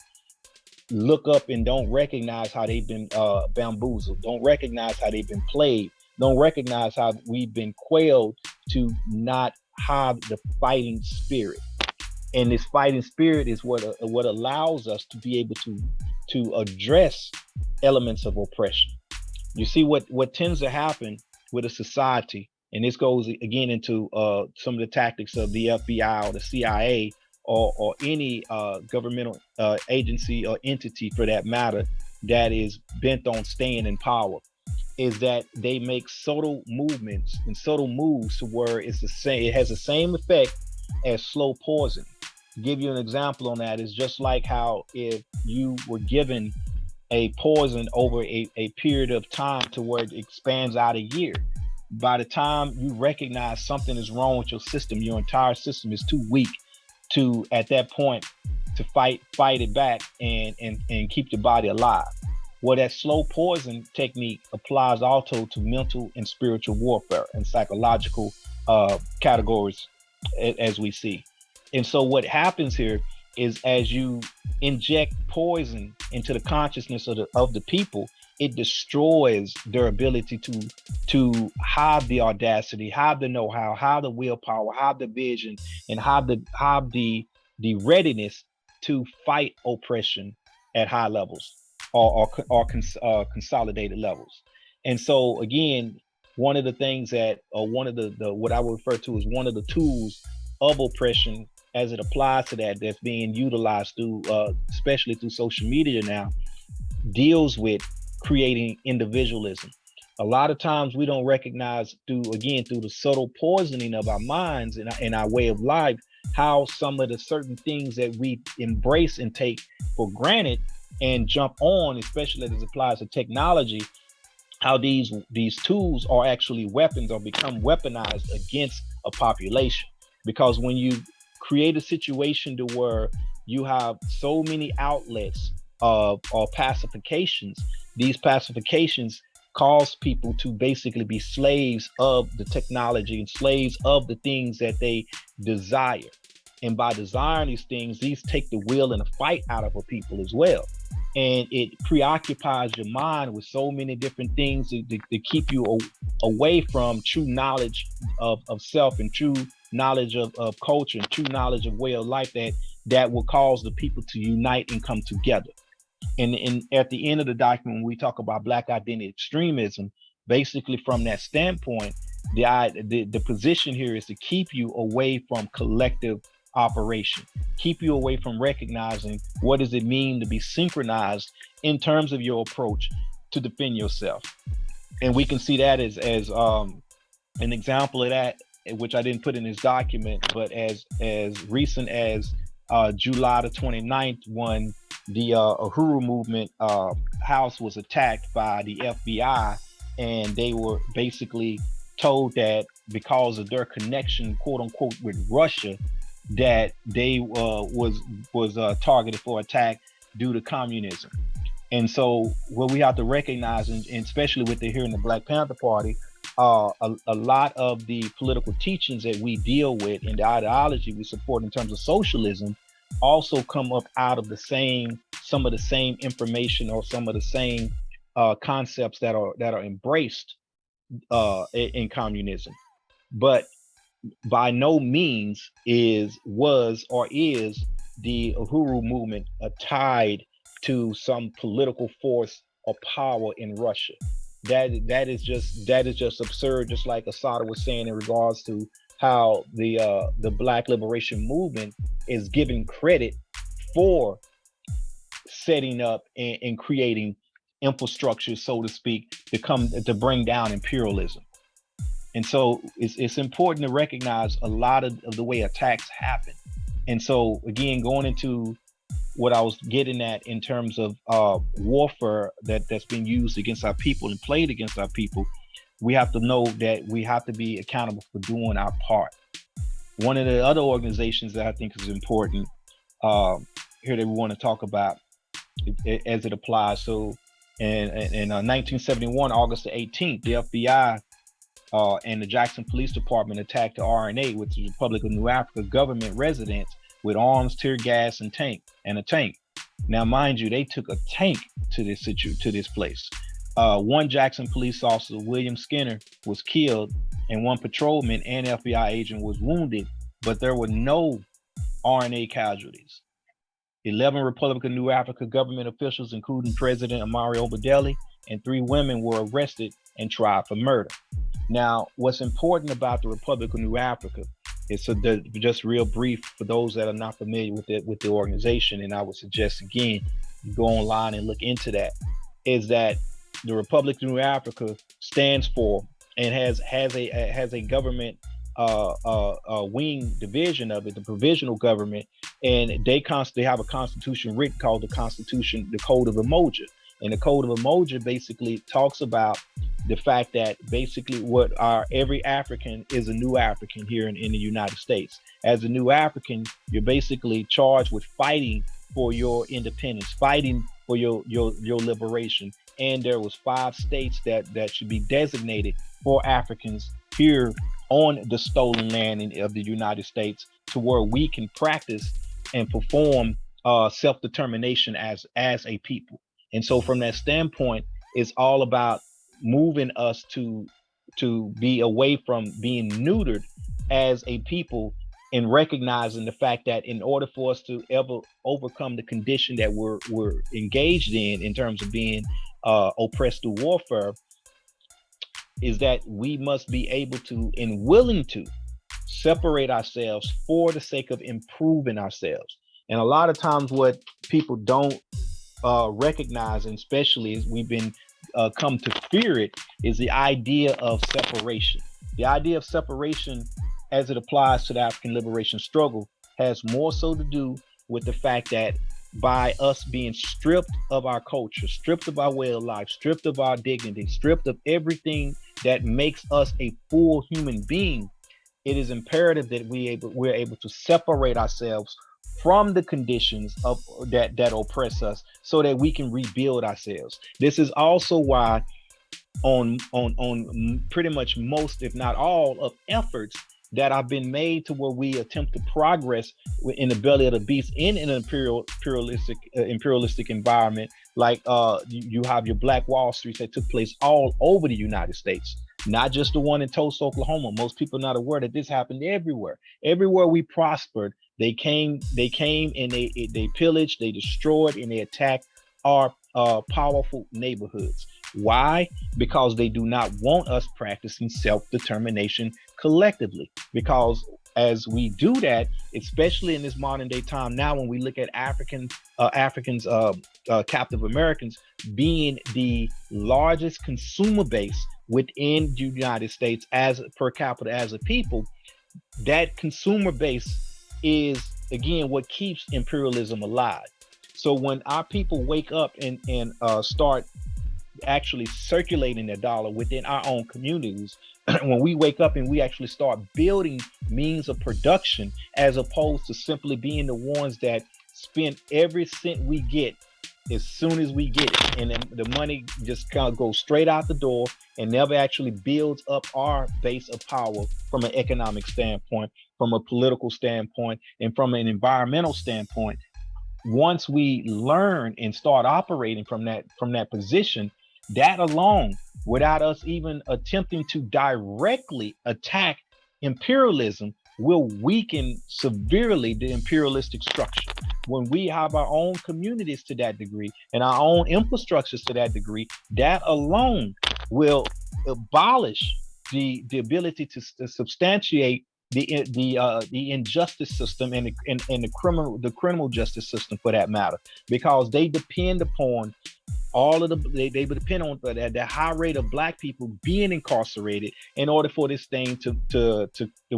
look up and don't recognize how they've been bamboozled, don't recognize how they've been played, don't recognize how we've been quailed to not have the fighting spirit. And this fighting spirit is what allows us to be able to address elements of oppression. You see what tends to happen with a society, and this goes again into some of the tactics of the FBI or the CIA or any governmental agency or entity for that matter that is bent on staying in power, is that they make subtle movements and subtle moves to where it has the same effect as slow poison. To give you an example on that, is just like how if you were given a poison over a period of time to where it expands out a year, by the time you recognize something is wrong with your system, your entire system is too weak to, at that point, to fight it back and keep the body alive. Well, that slow poison technique applies also to mental and spiritual warfare and psychological categories, as we see. And so what happens here is, as you inject poison into the consciousness of the people, it destroys their ability to have the audacity, have the know-how, have the willpower, have the vision, and have the readiness to fight oppression at high levels or consolidated levels. And so again, one of the things that, or one of the what I would refer to as one of the tools of oppression as it applies to that's being utilized through, especially through social media now, deals with creating individualism. A lot of times we don't recognize through the subtle poisoning of our minds and our way of life, how some of the certain things that we embrace and take for granted and jump on, especially as it applies to technology, how these tools are actually weapons or become weaponized against a population. Because when you create a situation to where you have so many outlets of pacifications, these pacifications cause people to basically be slaves of the technology and slaves of the things that they desire. And by desiring these things, these take the will and the fight out of a people as well. And it preoccupies your mind with so many different things to keep you away from true knowledge of self and true knowledge of culture and true knowledge of way of life that will cause the people to unite and come together. And at the end of the document, when we talk about Black identity extremism, basically from that standpoint, the position here is to keep you away from collective operation, keep you away from recognizing what does it mean to be synchronized in terms of your approach to defend yourself. And we can see that as an example of that, which I didn't put in this document, but as recent as July the 29th, when the Uhuru movement house was attacked by the FBI, and they were basically told that because of their connection, quote unquote, with Russia, that they was targeted for attack due to communism. And so what we have to recognize, and especially with here in the Black Panther Party, a lot of the political teachings that we deal with and the ideology we support in terms of socialism also come up out of some of the same information or some of the same concepts that are embraced in communism. But by no means was the Uhuru movement tied to some political force or power in Russia. That is just absurd. Just like Asada was saying in regards to how the Black Liberation Movement is given credit for setting up and creating infrastructure, so to speak, to bring down imperialism. And so it's important to recognize a lot of the way attacks happen. And so again, going into what I was getting at in terms of warfare that's been used against our people and played against our people, we have to know that we have to be accountable for doing our part. One of the other organizations that I think is important here that we want to talk about as it applies. So in 1971, August the 18th, the FBI and the Jackson Police Department attacked the RNA, which is the Republic of New Africa government residence, with arms, tear gas, and a tank. Now, mind you, they took a tank to this place. One Jackson police officer, William Skinner, was killed, and one patrolman and FBI agent was wounded, but there were no RNA casualties. 11 Republic of New Africa government officials, including President Amari Obadele, and 3 women were arrested and tried for murder. Now, what's important about the Republic of New Africa is, so just real brief for those that are not familiar with the organization, and I would suggest again, you go online and look into that, is that the Republic of New Africa stands for and has a government wing division of it, the provisional government, and they have a constitution written called the Code of Umoja. And the Code of Umoja basically talks about the fact that basically every African is a new African here in the United States. As a new African, you're basically charged with fighting for your independence, fighting for your liberation. And there was 5 states that should be designated for Africans here on the stolen land of the United States, to where we can practice and perform self-determination as a people. And so from that standpoint, it's all about moving us to be away from being neutered as a people, and recognizing the fact that in order for us to ever overcome the condition that we're engaged in terms of being oppressed through warfare, is that we must be able to and willing to separate ourselves for the sake of improving ourselves. And a lot of times what people don't recognize, and especially as we've been come to fear it, is the idea of separation. The idea of separation, as it applies to the African liberation struggle, has more so to do with the fact that by us being stripped of our culture, stripped of our way of life, stripped of our dignity, stripped of everything that makes us a full human being, it is imperative that we're able to separate ourselves from the conditions of that oppress us, so that we can rebuild ourselves. This is also why pretty much most, if not all, of efforts that have been made to where we attempt to progress in the belly of the beast in an imperialistic environment. Like you have your Black Wall Streets that took place all over the United States, not just the one in Tulsa, Oklahoma. Most people are not aware that this happened everywhere. Everywhere we prospered, they came and they pillaged, they destroyed, and they attacked our powerful neighborhoods. Why? Because they do not want us practicing self-determination collectively. Because as we do that, especially in this modern day time now, when we look at Africans, captive Americans being the largest consumer base within the United States as per capita as a people, that consumer base is again what keeps imperialism alive. So when our people wake up and start actually circulating the dollar within our own communities, when we wake up and we actually start building means of production, as opposed to simply being the ones that spend every cent we get as soon as we get it, and then the money just kind of goes straight out the door and never actually builds up our base of power from an economic standpoint, from a political standpoint, and from an environmental standpoint. Once we learn and start operating from that position, that alone, without us even attempting to directly attack imperialism, will weaken severely the imperialistic structure. When we have our own communities to that degree and our own infrastructures to that degree, that alone will abolish the ability to substantiate the injustice system and the criminal justice system, for that matter, because they depend upon all of they depend on the high rate of Black people being incarcerated in order for this thing to the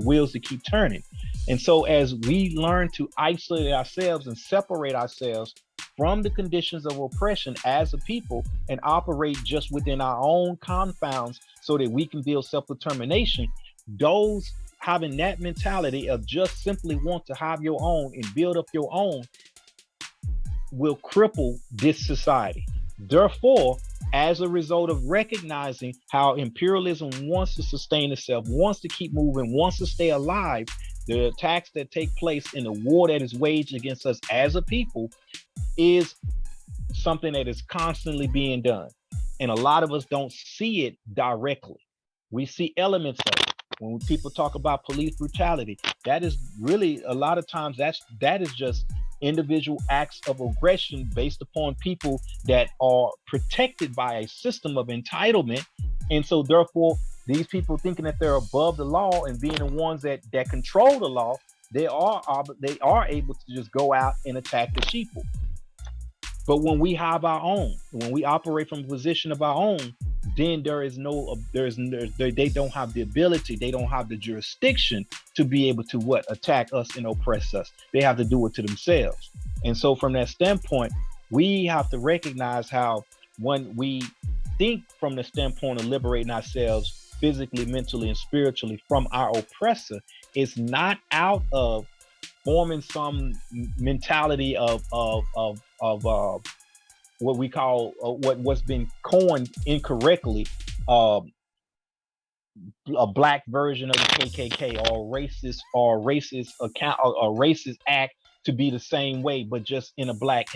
wheels to keep turning. And so as we learn to isolate ourselves and separate ourselves from the conditions of oppression as a people and operate just within our own confounds so that we can build self-determination, those having that mentality of just simply want to have your own and build up your own will cripple this society. Therefore, as a result of recognizing how imperialism wants to sustain itself, wants to keep moving, wants to stay alive, the attacks that take place in the war that is waged against us as a people is something that is constantly being done. And a lot of us don't see it directly. We see elements of it. When people talk about police brutality, that is really a lot of times that is just individual acts of aggression based upon people that are protected by a system of entitlement. And so therefore, these people thinking that they're above the law and being the ones that control the law, they are able to just go out and attack the sheeple. But when we have our own, when we operate from a position of our own, then they don't have the ability, they don't have the jurisdiction to be able to attack us and oppress us. They have to do it to themselves. And so from that standpoint, we have to recognize how when we think from the standpoint of liberating ourselves physically, mentally, and spiritually from our oppressor, it's not out of forming some mentality of what we call what's been coined incorrectly, a Black version of the KKK or racist account or racist act to be the same way, but just in a black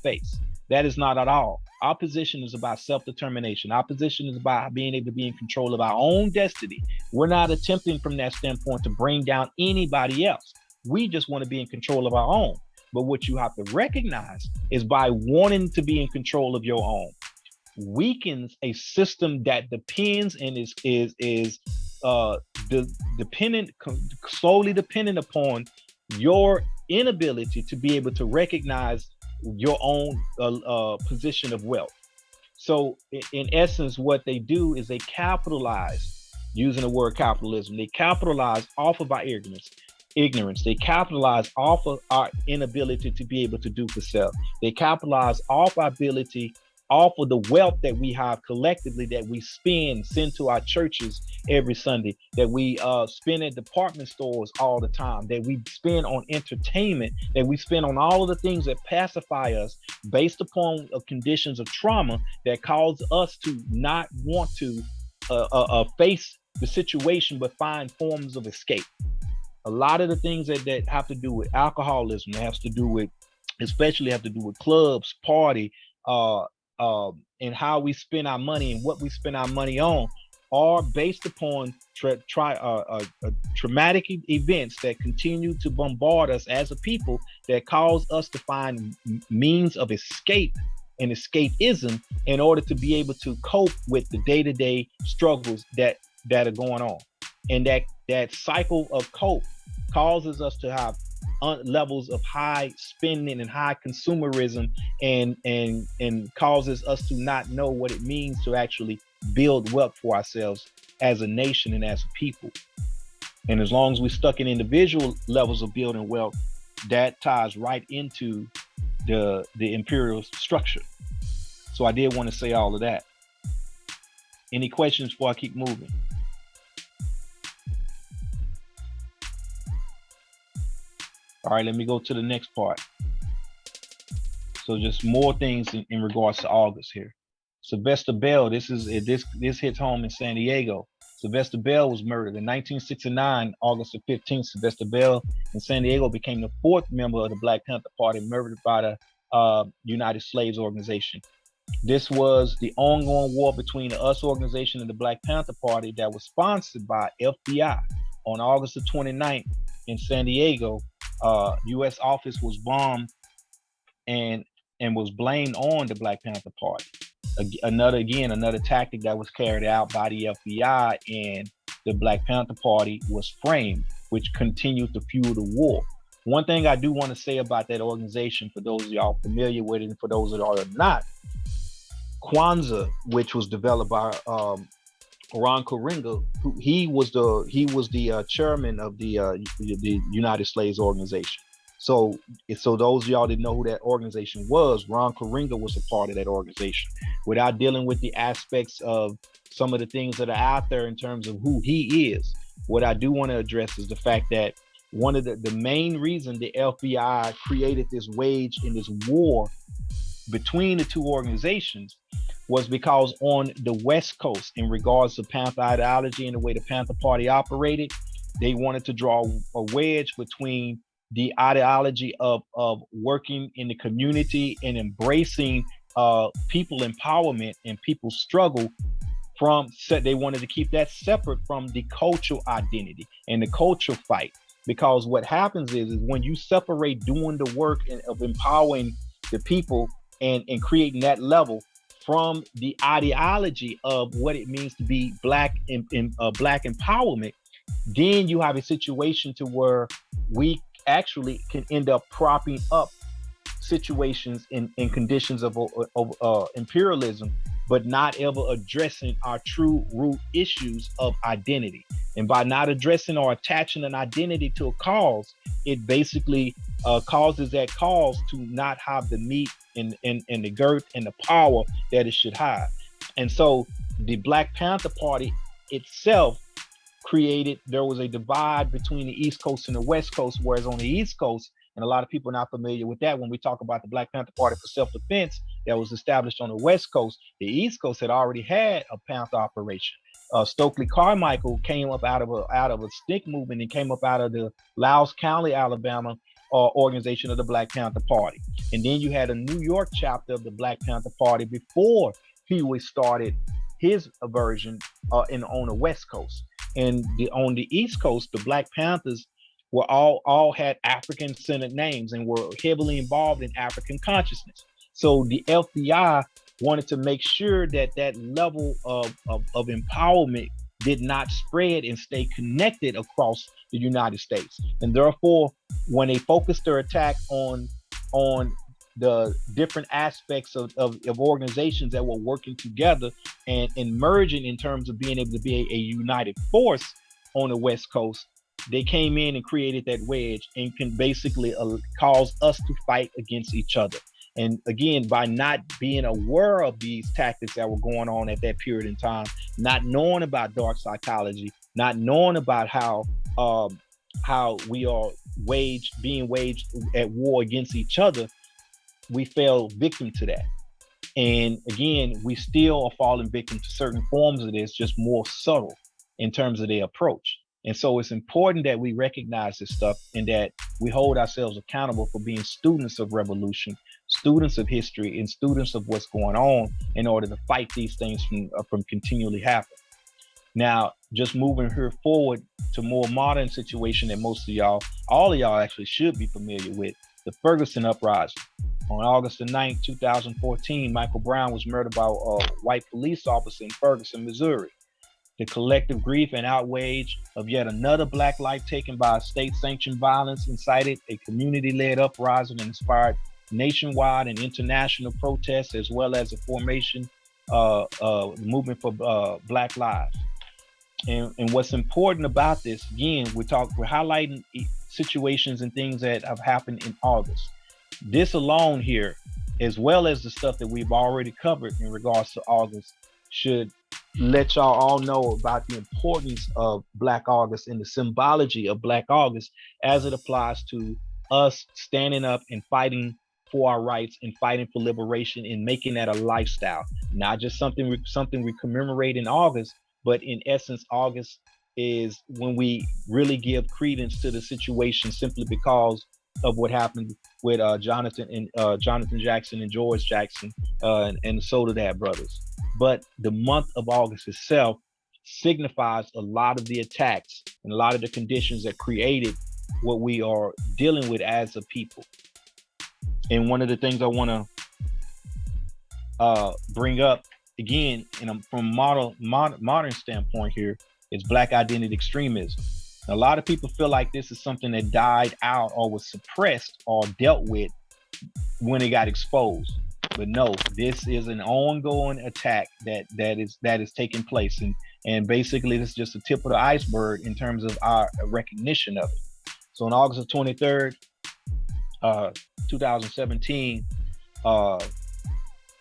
face. That is not at all. Our position is about self-determination. Our position is about being able to be in control of our own destiny. We're not attempting from that standpoint to bring down anybody else. We just want to be in control of our own. But what you have to recognize is by wanting to be in control of your own, weakens a system that depends and is solely dependent upon your inability to be able to recognize your own position of wealth. So in essence, what they do is they capitalize, using the word capitalism, they capitalize off of our ignorance. They capitalize off of our inability to be able to do for self. They capitalize off our ability, off of the wealth that we have collectively, that we send to our churches every Sunday, that we spend at department stores all the time, that we spend on entertainment, that we spend on all of the things that pacify us based upon conditions of trauma that cause us to not want to face the situation, but find forms of escape. A lot of the things that have to do with alcoholism, especially have to do with clubs, party, and how we spend our money and what we spend our money on, are based upon traumatic events that continue to bombard us as a people, that cause us to find means of escape and escapism in order to be able to cope with the day-to-day struggles that are going on. And that cycle of cope causes us to have levels of high spending and high consumerism, and causes us to not know what it means to actually build wealth for ourselves as a nation and as a people. And as long as we're stuck in individual levels of building wealth, that ties right into the imperial structure. So I did want to say all of that. Any questions before I keep moving? All right, let me go to the next part. So just more things in regards to August here. Sylvester Bell, this hits home in San Diego. Sylvester Bell was murdered in 1969, August the 15th. Sylvester Bell in San Diego became the 4th member of the Black Panther Party, murdered by the United Slaves Organization. This was the ongoing war between the US organization and the Black Panther Party that was sponsored by FBI. On August the 29th in San Diego, U.S. office was bombed and was blamed on the Black Panther Party. Another tactic that was carried out by the FBI, and the Black Panther Party was framed, which continued to fuel the war. One thing I do want to say about that organization, for those of y'all familiar with it and for those that are not, Kwanzaa, which was developed by Ron Karenga, he was the chairman of the United Slaves Organization. So those of y'all didn't know who that organization was, Ron Karenga was a part of that organization. Without dealing with the aspects of some of the things that are out there in terms of who he is, what I do want to address is the fact that one of the main reason the FBI created this wage in this war between the two organizations was because on the West Coast, in regards to Panther ideology and the way the Panther Party operated, they wanted to draw a wedge between the ideology of working in the community and embracing people empowerment and people's struggle. They wanted to keep that separate from the cultural identity and the cultural fight. Because what happens is when you separate doing the work of empowering the people and creating that level from the ideology of what it means to be black empowerment, then you have a situation to where we actually can end up propping up situations in conditions of imperialism, but not ever addressing our true root issues of identity. And by not addressing or attaching an identity to a cause, it basically causes that cause to not have the meat and the girth and the power that it should have. And so the Black Panther Party itself there was a divide between the East Coast and the West Coast, whereas on the East Coast, and a lot of people are not familiar with that when we talk about the Black Panther Party for self-defense that was established on the West Coast, the East Coast had already had a Panther operation. Stokely Carmichael came up out of a stick movement and came up out of the Laos County, Alabama organization of the Black Panther Party. And then you had a New York chapter of the Black Panther Party before Huey started his version on the West Coast. And on the East Coast, the Black Panthers were all had African-centered names and were heavily involved in African consciousness. So the FBI wanted to make sure that level of empowerment did not spread and stay connected across the United States. And therefore, when they focused their attack on the different aspects of organizations that were working together and merging in terms of being able to be a united force on the West Coast, they came in and created that wedge and can basically cause us to fight against each other. And again, by not being aware of these tactics that were going on at that period in time, not knowing about dark psychology, not knowing about how we are being waged at war against each other, we fell victim to that. And again, we still are falling victim to certain forms of this, just more subtle in terms of their approach. And so it's important that we recognize this stuff and that we hold ourselves accountable for being students of revolution, students of history, and students of what's going on in order to fight these things from continually happening. Now, just moving here forward to more modern situation that most of y'all, all of y'all actually should be familiar with, the Ferguson uprising. On August the 9th, 2014, Michael Brown was murdered by a white police officer in Ferguson, Missouri. The collective grief and outrage of yet another Black life taken by state-sanctioned violence incited a community-led uprising and inspired nationwide and international protests, as well as a formation movement for Black lives. And what's important about this, again, we're highlighting situations and things that have happened in August. This alone here, as well as the stuff that we've already covered in regards to August, should let y'all all know about the importance of Black August and the symbology of Black August as it applies to us standing up and fighting for our rights and fighting for liberation and making that a lifestyle, not just something we commemorate in August, but in essence, August is when we really give credence to the situation simply because of what happened with Jonathan Jackson and George Jackson and the Soledad brothers. But the month of August itself signifies a lot of the attacks and a lot of the conditions that created what we are dealing with as a people. And one of the things I want to bring up again, from modern standpoint here, is Black identity extremism. A lot of people feel like this is something that died out or was suppressed or dealt with when it got exposed. But no, this is an ongoing attack that is taking place, and basically this is just the tip of the iceberg in terms of our recognition of it. So on August the 23rd, 2017,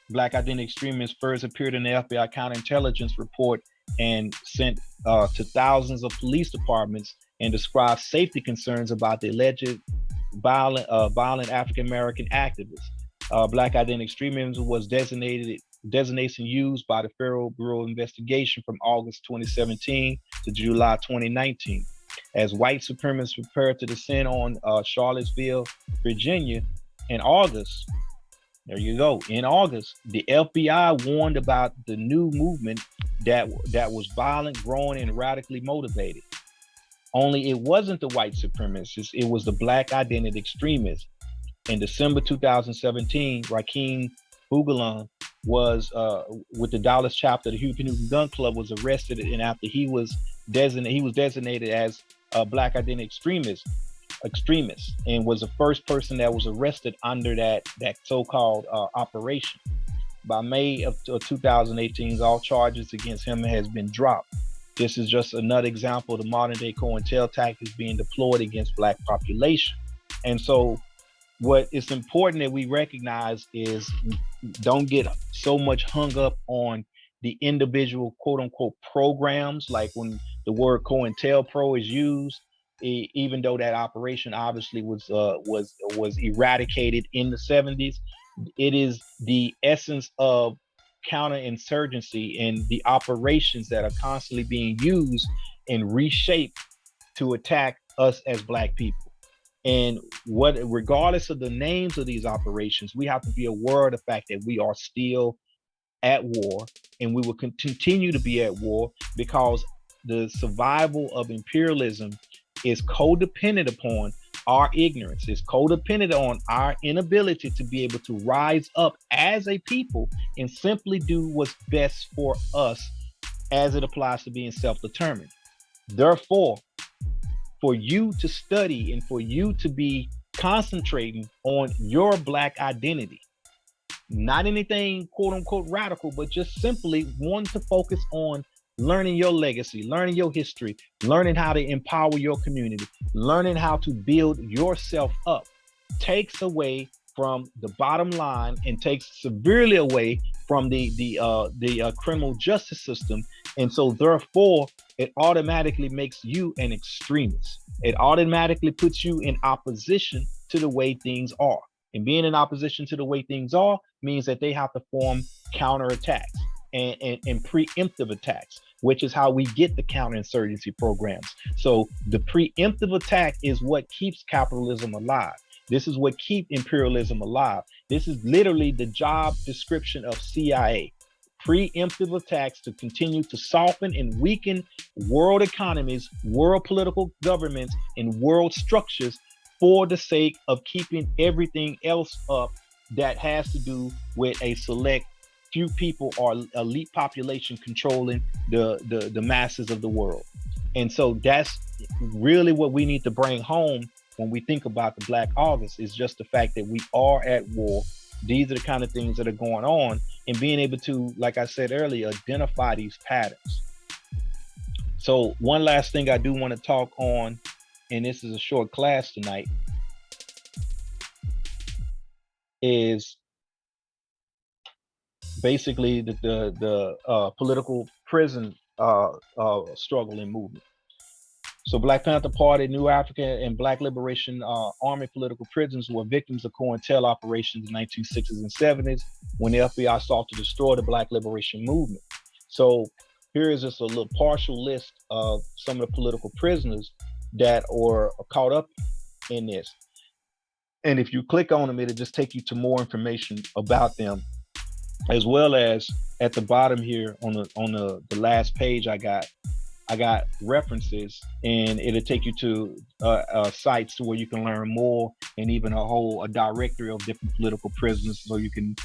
Black identity extremists first appeared in the FBI counterintelligence report and sent to thousands of police departments and described safety concerns about the alleged violent African-American activists. Black identity extremism was designation used by the Federal Bureau of Investigation from August 2017 to July 2019. As white supremacists prepared to descend on Charlottesville, Virginia in August, there you go. In August, the FBI warned about the new movement that was violent, growing, and radically motivated. Only it wasn't the white supremacists, it was the Black identity extremists. In December 2017, Rakeem Bougalan was with the Dallas chapter of the Huey Gun Club was arrested, and after he was designated as a Black identity extremist, and was the first person that was arrested under that so-called operation. By May of 2018, all charges against him has been dropped. This is just another example of the modern day COINTEL tactics being deployed against Black population. And so what is important that we recognize is don't get so much hung up on the individual quote unquote programs, like when the word COINTELPRO is used, even though that operation obviously was eradicated in the 70s, it is the essence of counterinsurgency and the operations that are constantly being used and reshaped to attack us as Black people. And regardless of the names of these operations, we have to be aware of the fact that we are still at war, and we will continue to be at war because the survival of imperialism is codependent upon our ignorance, is codependent on our inability to be able to rise up as a people and simply do what's best for us as it applies to being self-determined. Therefore, for you to study and for you to be concentrating on your Black identity, not anything quote unquote radical, but just simply wanting to focus on learning your legacy, learning your history, learning how to empower your community, learning how to build yourself up, takes away from the bottom line and takes severely away from the criminal justice system. And so therefore it automatically makes you an extremist. It automatically puts you in opposition to the way things are. And being in opposition to the way things are means that they have to form counterattacks and preemptive attacks, which is how we get the counterinsurgency programs. So the preemptive attack is what keeps capitalism alive. This is what keeps imperialism alive. This is literally the job description of CIA. Preemptive attacks to continue to soften and weaken world economies, world political governments, and world structures for the sake of keeping everything else up that has to do with a select few people or elite population controlling the masses of the world. And so that's really what we need to bring home when we think about the Black August, is just the fact that we are at war. These are the kind of things that are going on, and being able to, like I said earlier, identify these patterns. So one last thing I do want to talk on, and this is a short class tonight, is basically the political prison struggle and movement. So Black Panther Party, New Africa, and Black Liberation Army political prisoners were victims of COINTEL operations in the 1960s and 70s when the FBI sought to destroy the Black Liberation movement. So here is just a little partial list of some of the political prisoners that are caught up in this. And if you click on them, it'll just take you to more information about them, as well as at the bottom here on the last page I got references, and it'll take you to sites where you can learn more, and even a directory of different political prisoners, so you can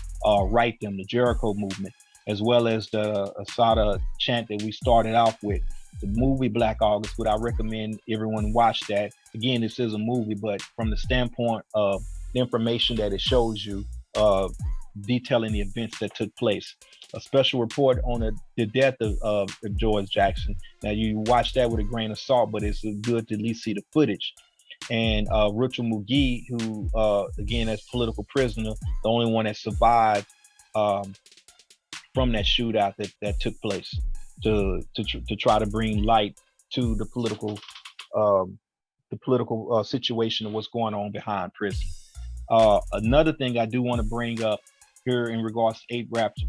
write them. The Jericho movement, as well as the Asada chant that we started off with. The movie Black August, would I recommend everyone watch that. Again, this is a movie, but from the standpoint of the information that it shows you, detailing the events that took place. A special report on the death of George Jackson. Now you watch that with a grain of salt, but it's good to at least see the footage. And Rachel Mugi, who again, as political prisoner, the only one that survived from that shootout that took place, to try to bring light to the political situation of what's going on behind prison. Another thing I do want to bring up here in regards to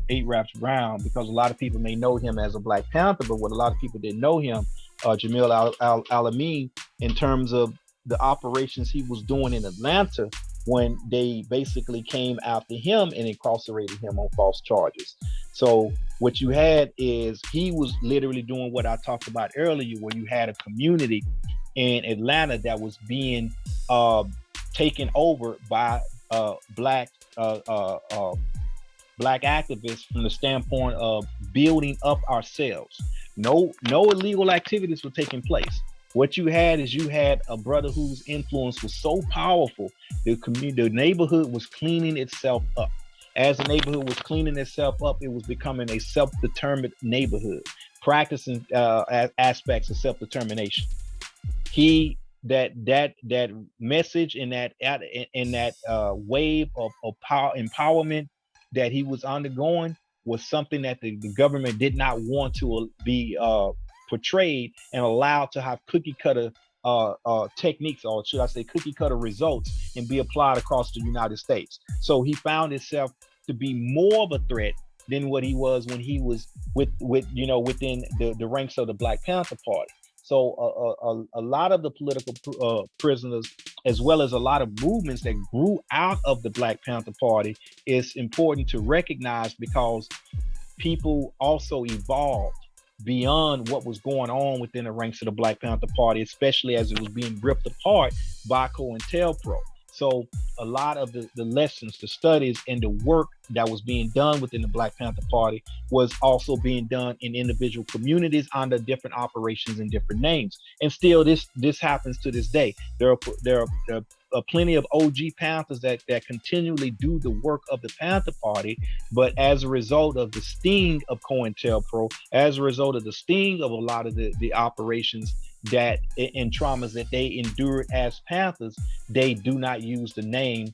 8 Raps Brown, because a lot of people may know him as a Black Panther, but what a lot of people didn't know him, Jamil Al-Amin, in terms of the operations he was doing in Atlanta when they basically came after him and incarcerated him on false charges. So what you had is he was literally doing what I talked about earlier, where you had a community in Atlanta that was being taken over by black activists from the standpoint of building up ourselves. No illegal activities were taking place. What you had is a brother whose influence was so powerful, the neighborhood was cleaning itself up. As the neighborhood was cleaning itself up, it was becoming a self-determined neighborhood, practicing aspects of self-determination. That message and that wave of power empowerment that he was undergoing was something that the government did not want to be portrayed and allowed to have cookie cutter techniques, or should I say cookie cutter results, and be applied across the United States. So he found himself to be more of a threat than what he was when he was within the ranks of the Black Panther Party. So a lot of the political prisoners, as well as a lot of movements that grew out of the Black Panther Party, is important to recognize, because people also evolved beyond what was going on within the ranks of the Black Panther Party, especially as it was being ripped apart by COINTELPRO. So a lot of the lessons, the studies, and the work that was being done within the Black Panther Party was also being done in individual communities under different operations and different names. And still this happens to this day. There are plenty of OG Panthers that continually do the work of the Panther Party, but as a result of the sting of COINTELPRO, as a result of the sting of a lot of the operations that and traumas that they endured as Panthers, they do not use the name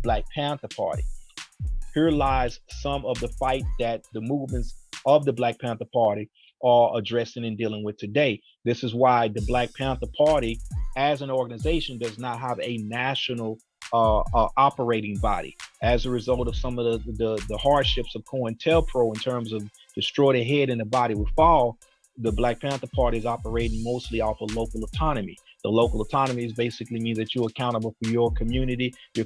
Black Panther Party. Here lies some of the fight that the movements of the Black Panther Party are addressing and dealing with today. This is why the Black Panther Party, as an organization, does not have a national operating body. As a result of some of the hardships of COINTELPRO in terms of destroy the head and the body will fall, the Black Panther Party is operating mostly off of local autonomy. The local autonomy is basically means that you're accountable for your community, you're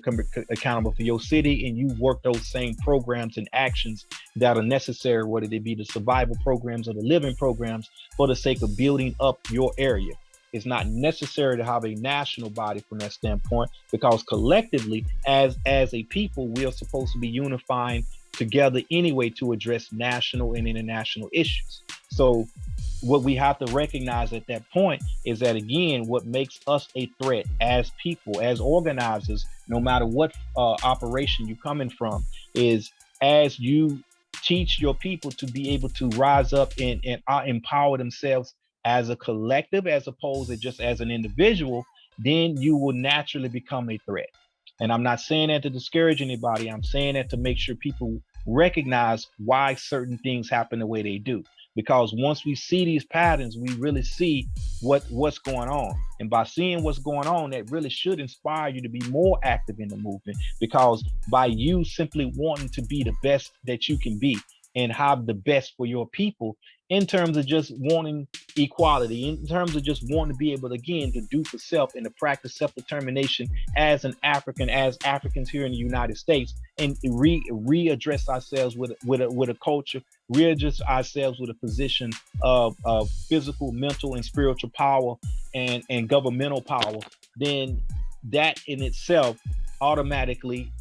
accountable for your city, and you work those same programs and actions that are necessary, whether they be the survival programs or the living programs, for the sake of building up your area. It's not necessary to have a national body from that standpoint, because collectively, as a people, we are supposed to be unifying together anyway to address national and international issues. So what we have to recognize at that point is that, again, what makes us a threat as people, as organizers, no matter what operation you're coming from, is as you teach your people to be able to rise up and empower themselves as a collective, as opposed to just as an individual, then you will naturally become a threat. And I'm not saying that to discourage anybody. I'm saying that to make sure people recognize why certain things happen the way they do. Because once we see these patterns, we really see what's going on. And by seeing what's going on, that really should inspire you to be more active in the movement. Because by you simply wanting to be the best that you can be and have the best for your people, in terms of just wanting equality, in terms of just wanting to be able, again, to do for self and to practice self-determination as an African, as Africans here in the United States, and readdress ourselves with a culture, readjust ourselves with a position of physical, mental, and spiritual power and governmental power, then that in itself automatically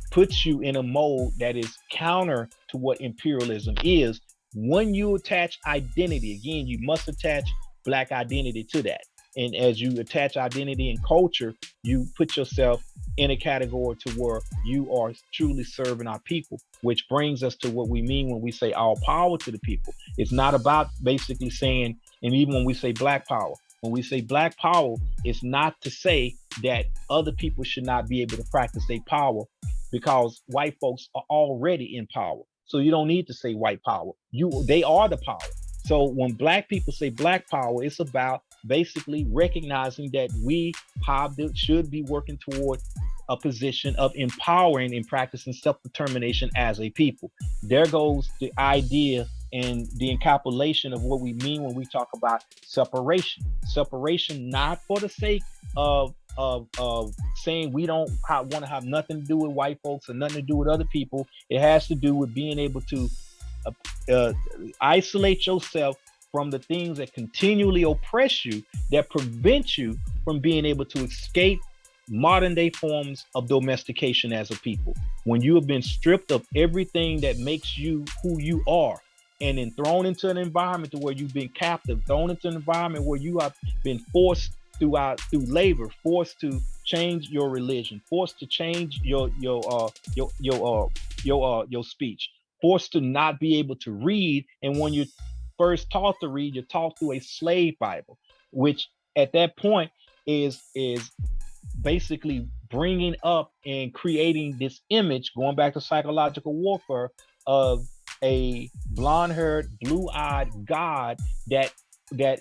puts you in a mode that is counter to what imperialism is. When you attach identity, again, you must attach Black identity to that. And as you attach identity and culture, you put yourself in a category to where you are truly serving our people, which brings us to what we mean when we say all power to the people. It's not about basically saying, and even when we say Black power, when we say Black power, it's not to say that other people should not be able to practice their power, because white folks are already in power. So you don't need to say white power. They are the power. So when Black people say Black power, it's about basically recognizing that we should be working toward a position of empowering and practicing self-determination as a people. There goes the idea and the encapsulation of what we mean when we talk about separation. Separation, not for the sake of saying we don't want to have nothing to do with white folks or nothing to do with other people. It has to do with being able to isolate yourself from the things that continually oppress you, that prevent you from being able to escape modern day forms of domestication as a people. When you have been stripped of everything that makes you who you are, and then thrown into an environment to where you've been captive, thrown into an environment where you have been forced through labor, forced to change your religion, forced to change your speech, forced to not be able to read. And when you're first taught to read, you're taught through a slave Bible, which at that point is basically bringing up and creating this image, going back to psychological warfare, of a blonde-haired, blue-eyed God that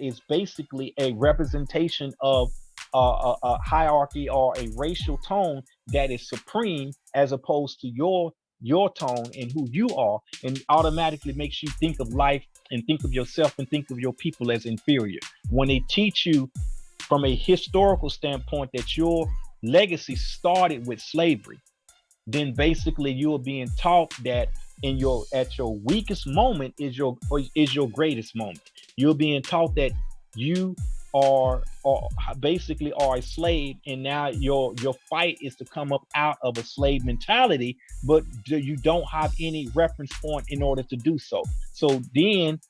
is basically a representation of a hierarchy or a racial tone that is supreme, as opposed to your tone and who you are, and automatically makes you think of life and think of yourself and think of your people as inferior. When they teach you from a historical standpoint that your legacy started with slavery, then basically you are being taught that at your weakest moment is your greatest moment. You're being taught that you are basically a slave, and now your fight is to come up out of a slave mentality, but you don't have any reference point in order to do so. So then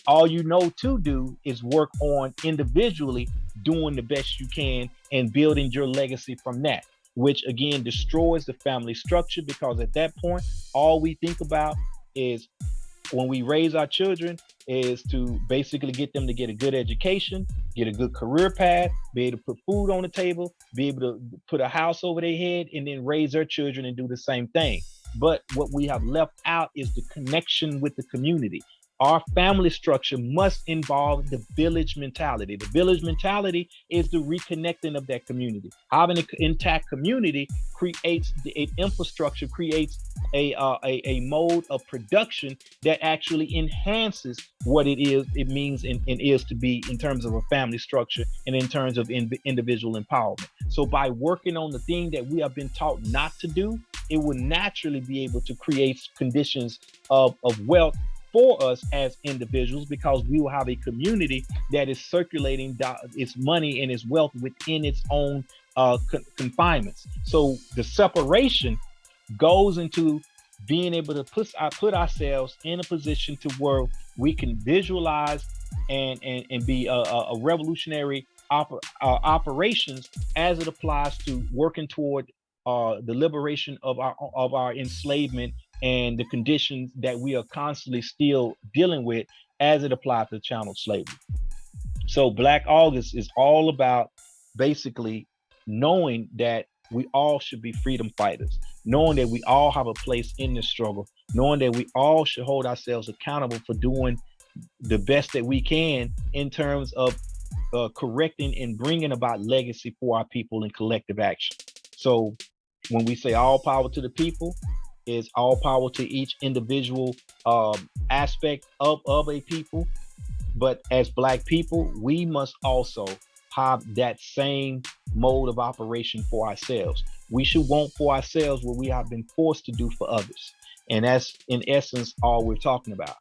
all you know to do is work on individually doing the best you can and building your legacy from that, which again destroys the family structure, because at that point, all we think about is, when we raise our children, is to basically get them to get a good education, get a good career path, be able to put food on the table, be able to put a house over their head, and then raise their children and do the same thing. But what we have left out is the connection with the community. Our family structure must involve the village mentality. The village mentality is the reconnecting of that community. Having an intact community creates an infrastructure, creates a mode of production that actually enhances what it means and is to be in terms of a family structure and in terms of individual empowerment. So by working on the thing that we have been taught not to do, it will naturally be able to create conditions of wealth for us as individuals, because we will have a community that is circulating its money and its wealth within its own confinements. So the separation goes into being able to put ourselves in a position to where we can visualize and be a revolutionary operations as it applies to working toward the liberation of our enslavement and the conditions that we are constantly still dealing with as it applies to chattel slavery. So Black August is all about basically knowing that we all should be freedom fighters, knowing that we all have a place in this struggle, knowing that we all should hold ourselves accountable for doing the best that we can in terms of correcting and bringing about legacy for our people in collective action. So when we say all power to the people, is all power to each individual aspect of a people. But as Black people, we must also have that same mode of operation for ourselves. We should want for ourselves what we have been forced to do for others. And that's in essence all we're talking about.